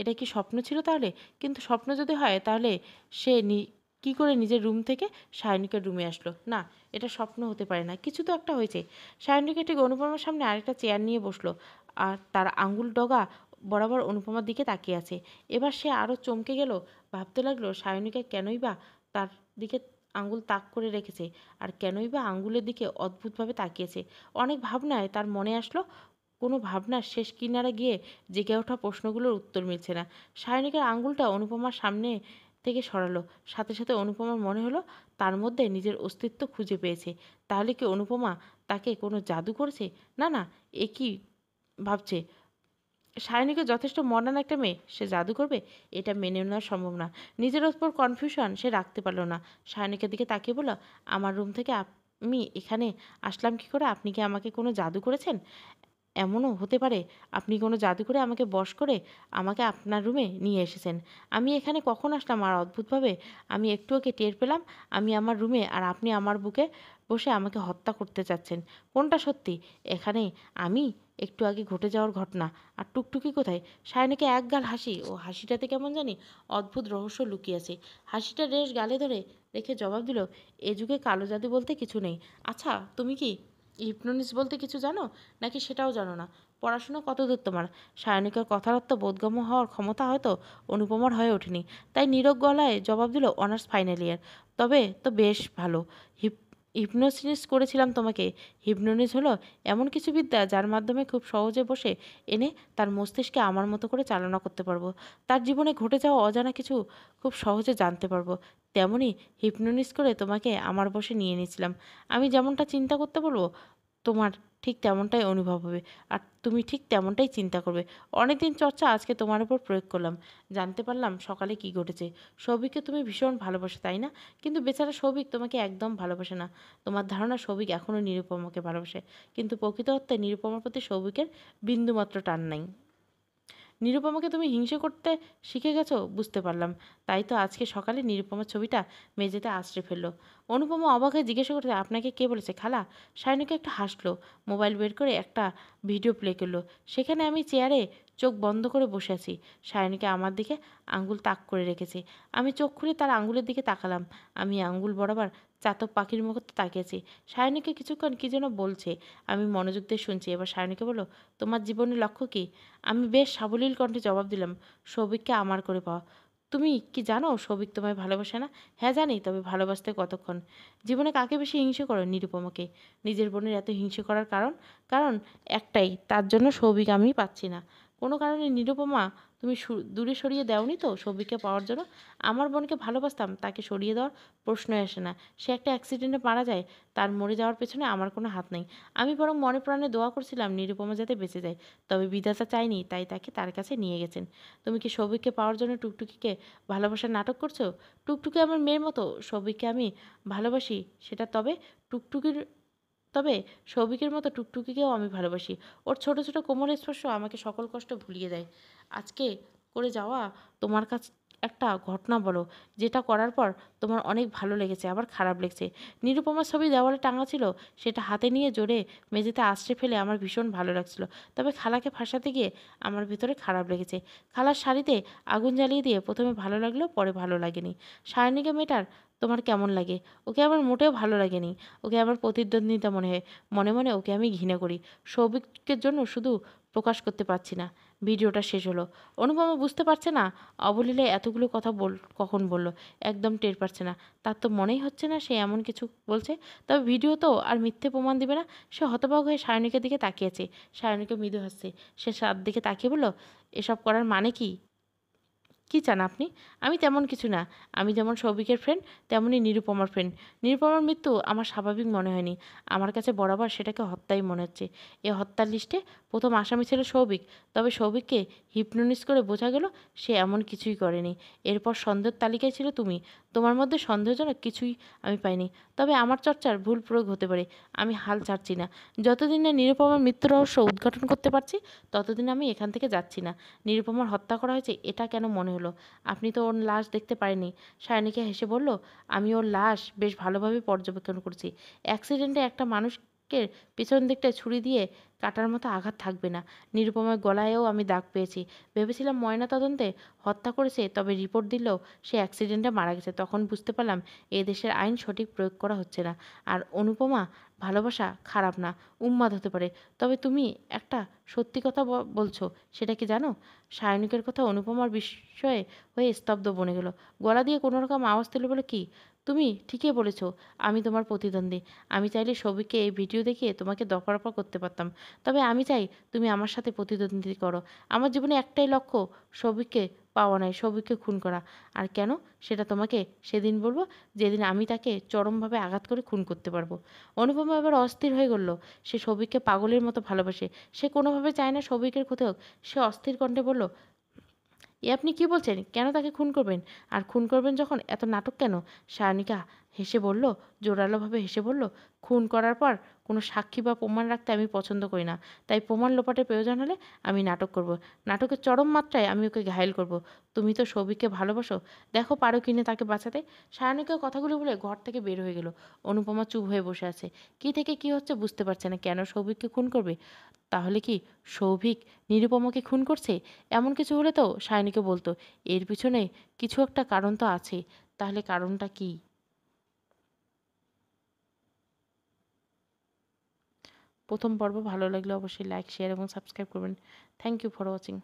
এটা কি স্বপ্ন ছিল তাহলে? কিন্তু স্বপ্ন যদি হয় তাহলে সে কী করে নিজের রুম থেকে সায়নিকার রুমে আসলো? না, এটা স্বপ্ন হতে পারে না। কিছু তো একটা হয়েছে। সায়নিকা ঠিক অনুপমার সামনে আরেকটা চেয়ার নিয়ে বসলো, আর তার আঙুল ডগা বরাবর অনুপমার দিকে তাকিয়ে আছে। এবার সে আরও চমকে গেল। ভাবতে লাগলো সায়নিকা কেনই বা তার দিকে আঙুল তাক করে রেখেছে, আর কেনই বা আঙুলের দিকে অদ্ভুতভাবে তাকিয়েছে। অনেক ভাবনায় তার মনে আসলো কোনো ভাবনার শেষ কিনারে গিয়ে জেগে ওঠা প্রশ্নগুলোর উত্তর মিলছে না। সায়নিকার আঙুলটা অনুপমার সামনে থেকে সরালো। সাথে সাথে অনুপমার মনে হলো তার মধ্যে নিজের অস্তিত্ব খুঁজে পেয়েছে। তাহলে কি অনুপমা তাকে কোনো জাদু করেছে? না না, এ কি ভাবছে? সায়নিকা যথেষ্ট মডার্ন একটা মেয়ে, সে জাদু করবে? এটা মেনে নেওয়া সম্ভব না। নিজের ওপর কনফিউশন সে রাখতে পারল না। সায়নিকার দিকে তাকিয়ে বলল, আমার রুম থেকে আমি এখানে আসলাম কি করে? আপনি কি আমাকে কোনো জাদু করেছেন? এমনও হতে পারে আপনি কোনো জাদু করে আমাকে বশ করে আমাকে আপনার রুমে নিয়ে এসেছেন। আমি এখানে কখন আসলাম, আর অদ্ভুতভাবে আমি একটু আগে টের পেলাম আমি আমার রুমে, আর আপনি আমার বুকে বসে আমাকে হত্যা করতে চাচ্ছেন। কোনটা সত্যি? এখানে আমি একটু আগে ঘটে যাওয়ার ঘটনা। আর টুকটুকি কোথায়? সায়নীকে একগাল হাসি, ও হাসিটাতে কেমন জানি অদ্ভুত রহস্য লুকিয়ে আছে। হাসিটা রেশ গালে ধরে রেখে জবাব দিল, এ যুগে কালো জাদু বলতে কিছু নেই। আচ্ছা, তুমি কি হিপনোনিস বলতে কিছু জানো, নাকি সেটাও জানো না? পড়াশোনা কতদূর তোমার? সায়নিকার কথার অর্থ বোধগম্য হওয়ার ক্ষমতা হয়তো অনুপমার হয়ে ওঠেনি, তাই নীরব গলায় জবাব দিল, অনার্স ফাইনাল ইয়ার। তবে তো বেশ ভালো। হিপনোসিস করেছিলাম তোমাকে। হিপনোনিস হলো এমন কিছু বিদ্যা যার মাধ্যমে খুব সহজে বসে এনে তার মস্তিষ্কে আমার মতো করে চালনা করতে পারবো। তার জীবনে ঘটে যাওয়া অজানা কিছু খুব সহজে জানতে পারবো। তেমনই হিপনোনিস করে তোমাকে আমার বশে নিয়ে নিয়েছিলাম। আমি যেমনটা চিন্তা করতে বলবো, তোমার ঠিক তেমনটাই অনুভব হবে, আর তুমি ঠিক তেমনটাই চিন্তা করবে। অনেকদিন চর্চা আজকে তোমার উপর প্রয়োগ করলাম। জানতে পারলাম সকালে কি ঘটেছে। সৌভিককে তুমি ভীষণ ভালোবাসো, তাই না? কিন্তু বেচারা সৌভিক তোমাকে একদম ভালোবাসে না। তোমার ধারণা সৌভিক এখনও নিরুপমাকে ভালোবাসে, কিন্তু প্রকৃত অর্থে নিরুপমার প্রতি সৌভিকের বিন্দুমাত্র টান নাই। নিরুপমাকে তুমি হিংসে করতে শিখে গেছো বুঝতে পারলাম। তাই তো আজকে সকালে নিরুপমার ছবিটা মেঝেতে আছড়ে ফেললো। অনুপমা অবাক হয়ে জিজ্ঞাসা করতে, আপনাকে কে বলেছে খালা? সায়নীকে একটা হাসলো, মোবাইল বের করে একটা ভিডিও প্লে করলো। সেখানে আমি চেয়ারে চোখ বন্ধ করে বসে আছি। সায়নীকে আমার দিকে আঙ্গুল তাক করে রেখেছে। আমি চোখ খুলে তার আঙ্গুলের দিকে তাকালাম। আমি আঙ্গুল বরাবর চাতক পাখির মতো তাকিয়েছি। সায়নীকে কিছুক্ষণ কী যেন বলছে। আমি মনোযোগ দিয়ে শুনছি। এবার সায়নীকে বলল, তোমার জীবনের লক্ষ্য কী? আমি বেশ সাবলীল কণ্ঠে জবাব দিলাম, সৌভিককে আমার করে পাওয়া। তুমি কি জানো সৌভিক তোমায় ভালোবাসে না? হ্যাঁ জানি, তবে ভালোবাসতে কতক্ষণ? জীবনে কাকে বেশি হিংসে করো? নিরুপমাকে। নিজের বোনের এত হিংসে করার কারণ? কারণ একটাই, তার জন্য সৌভিক আমি পাচ্ছি না। কোনো কারণে নিরুপমা তুমি দূরে সরিয়ে দেওনি তো সৌভিককে পাওয়ার জন্য? আমার বোনকে ভালোবাসতাম, তাকে সরিয়ে দেওয়ার প্রশ্নই আসে না। সে একটা অ্যাক্সিডেন্টে মারা যায়, তার মরে যাওয়ার পেছনে আমার কোনো হাত নেই। আমি বরং মনে প্রাণে দোয়া করছিলাম নিরুপমা যাতে বেঁচে যায়। তবে বিধাতা চায়নি, তাই তাকে তার কাছে নিয়ে গেছেন। তুমি কি সৌভিককে পাওয়ার জন্য টুকটুকিকে ভালোবাসার নাটক করছো? টুকটুকি আমার মেয়ের মতো, সৌভিককে আমি ভালোবাসি সেটা, তবে সৌভিকের মতো টুকটুকিকেও আমি ভালোবাসি। ওর ছোট ছোট কোমল স্পর্শ আমাকে সকল কষ্ট ভুলিয়ে দেয়। আজকে করে যাওয়া তোমার কাছ একটা ঘটনা বলো, যেটা করার পর তোমার অনেক ভালো লেগেছে আবার খারাপ লেগেছে। নিরুপমার ছবি দেওয়ালে টাঙা ছিল, সেটা হাতে নিয়ে জোরে মেঝেতে আছড়ে ফেলে আমার ভীষণ ভালো লাগছিল। তবে খালাকে ফাঁসাতে গিয়ে আমার ভেতরে খারাপ লেগেছে। খালার শাড়িতে আগুন জ্বালিয়ে দিয়ে প্রথমে ভালো লাগলো, পরে ভালো লাগেনি। সায়নীকে মেয়েটার তোমার কেমন লাগে? ওকে আমার মোটেও ভালো লাগেনি। ওকে আমার প্রতিদ্বন্দ্বিতা মনে হয়। মনে মনে ওকে আমি ঘৃণা করি। সৌভিকের জন্য শুধু প্রকাশ করতে পারছি না। ভিডিওটা শেষ হলো। অনুপমা বুঝতে পারছে না অবলীলে এতগুলো কথা কখন বলল। একদম টের পাচ্ছে না। তার তো মনেই হচ্ছে না সে এমন কিছু বলছে। তবে ভিডিও তো আর মিথ্যে প্রমাণ দিবে না। সে হতবাক হয়ে সায়নীকের দিকে তাকিয়েছে। সায়নীকে মৃদু হাসছে। সে তার দিকে তাকিয়ে বলল, এসব করার মানে কি? কী চান আপনি? আমি তেমন কিছু না। আমি যেমন সৌভিকের ফ্রেন্ড, তেমনই নিরুপমার ফ্রেন্ড। নিরুপমার মৃত্যু আমার স্বাভাবিক মনে হয়নি। আমার কাছে বরাবর সেটাকে হত্যাই মনে হচ্ছে। এ হত্যার লিস্টে প্রথম আসামি ছিল সৌভিক। তবে সৌভিককে হিপনোটিস করে বোঝা গেল সে এমন কিছুই করেনি। এরপর সন্দেহের তালিকায় ছিল তুমি। তোমার মধ্যে সন্দেহজনক কিছুই আমি পাইনি। তবে আমার চর্চার ভুল প্রয়োগ হতে পারে। আমি হাল ছাড়ছি না। যতদিন না নিরুপমার মৃত্যু রহস্য উদ্ঘাটন করতে পারছি, ততদিন আমি এখান থেকে যাচ্ছি না। নিরুপমার হত্যা করা হয়েছে এটা কেন মনে হলো? আপনি তো ওর লাশ দেখতে পারেননি। সায়নীকে হেসে বলল, আমি ওর লাশ বেশ ভালোভাবে পর্যবেক্ষণ করছি। অ্যাক্সিডেন্টে একটা মানুষকে পেছন দিকটায় ছুরি দিয়ে কাটার মতো আঘাত থাকবে না। নিরুপমার গলায়ও আমি দাগ পেয়েছি। ভেবেছিলাম ময়নাতদন্তে হত্যা করেছে, তবে রিপোর্ট দিলেও সে অ্যাক্সিডেন্টে মারা গেছে। তখন বুঝতে পারলাম এ দেশের আইন সঠিক প্রয়োগ করা হচ্ছে না। আর অনুপমা ভালোবাসা খারাপ না, উন্মাদ হতে পারে। তবে তুমি একটা সত্যি কথা বলছো, সেটা কি জানো? সায়নিকের কথা অনুপমার বিষয়ে হয়ে স্তব্ধ বনে গেল। গলা দিয়ে কোনো রকম আওয়াজ তুলে বলে, কি? তুমি ঠিকই বলেছ, আমি তোমার প্রতিদ্বন্দ্বী। আমি চাইলে সৌভিককে এই ভিডিও দেখিয়ে তোমাকে দফারফা করতে পারতাম। তবে আমি চাই তুমি আমার সাথে প্রতিদ্বন্দ্বী করো। আমার জীবনে একটাই লক্ষ্য, সৌভিককে পাওয়া নয়, সৌভিককে খুন করা। আর কেন, সেটা তোমাকে সেদিন বলবো, যেদিন আমি তাকে চরমভাবে আঘাত করে খুন করতে পারবো। অনুপমা এবার অস্থির হয়ে গেল। সে সৌভিককে পাগলের মতো ভালোবাসে। সে কোনোভাবে চায় না সৌভিকের ক্ষতি হোক। সে অস্থির কণ্ঠে বলল, এ আপনি কি বলছেন? কেন তাকে খুন করবেন? আর খুন করবেন যখন এত নাটক কেন? সায়নিকা হেসে বলল, জোরালোভাবে হেসে বলল, খুন করার পর কোনো সাক্ষী বা প্রমাণ রাখতে আমি পছন্দ করি না। তাই প্রমাণ লোপাটের প্রয়োজন হলে আমি নাটক করব। নাটকের চরম মাত্রায় আমি ওকে ঘায়েল করব। তুমি তো সৌভিককে ভালোবাসো, দেখো পারো কিনে তাকে বাঁচাতে। সায়নিকা কথাগুলো বলে ঘর থেকে বের হয়ে গেল। অনুপমা চুপ হয়ে বসে আছে। কি থেকে কি হচ্ছে বুঝতে পারছে না। কেন সৌভিককে খুন করবে? তাহলে কি সৌভিক নিরুপমাকে খুন করছে? এমন কিছু হলে তো সায়নীকে বলতো। এর পিছনে কিছু একটা কারণ তো আছে। তাহলে কারণটা কি? প্রথম পর্ব ভালো লাগলে অবশ্যই লাইক, শেয়ার এবং সাবস্ক্রাইব করবেন। Thank you for watching.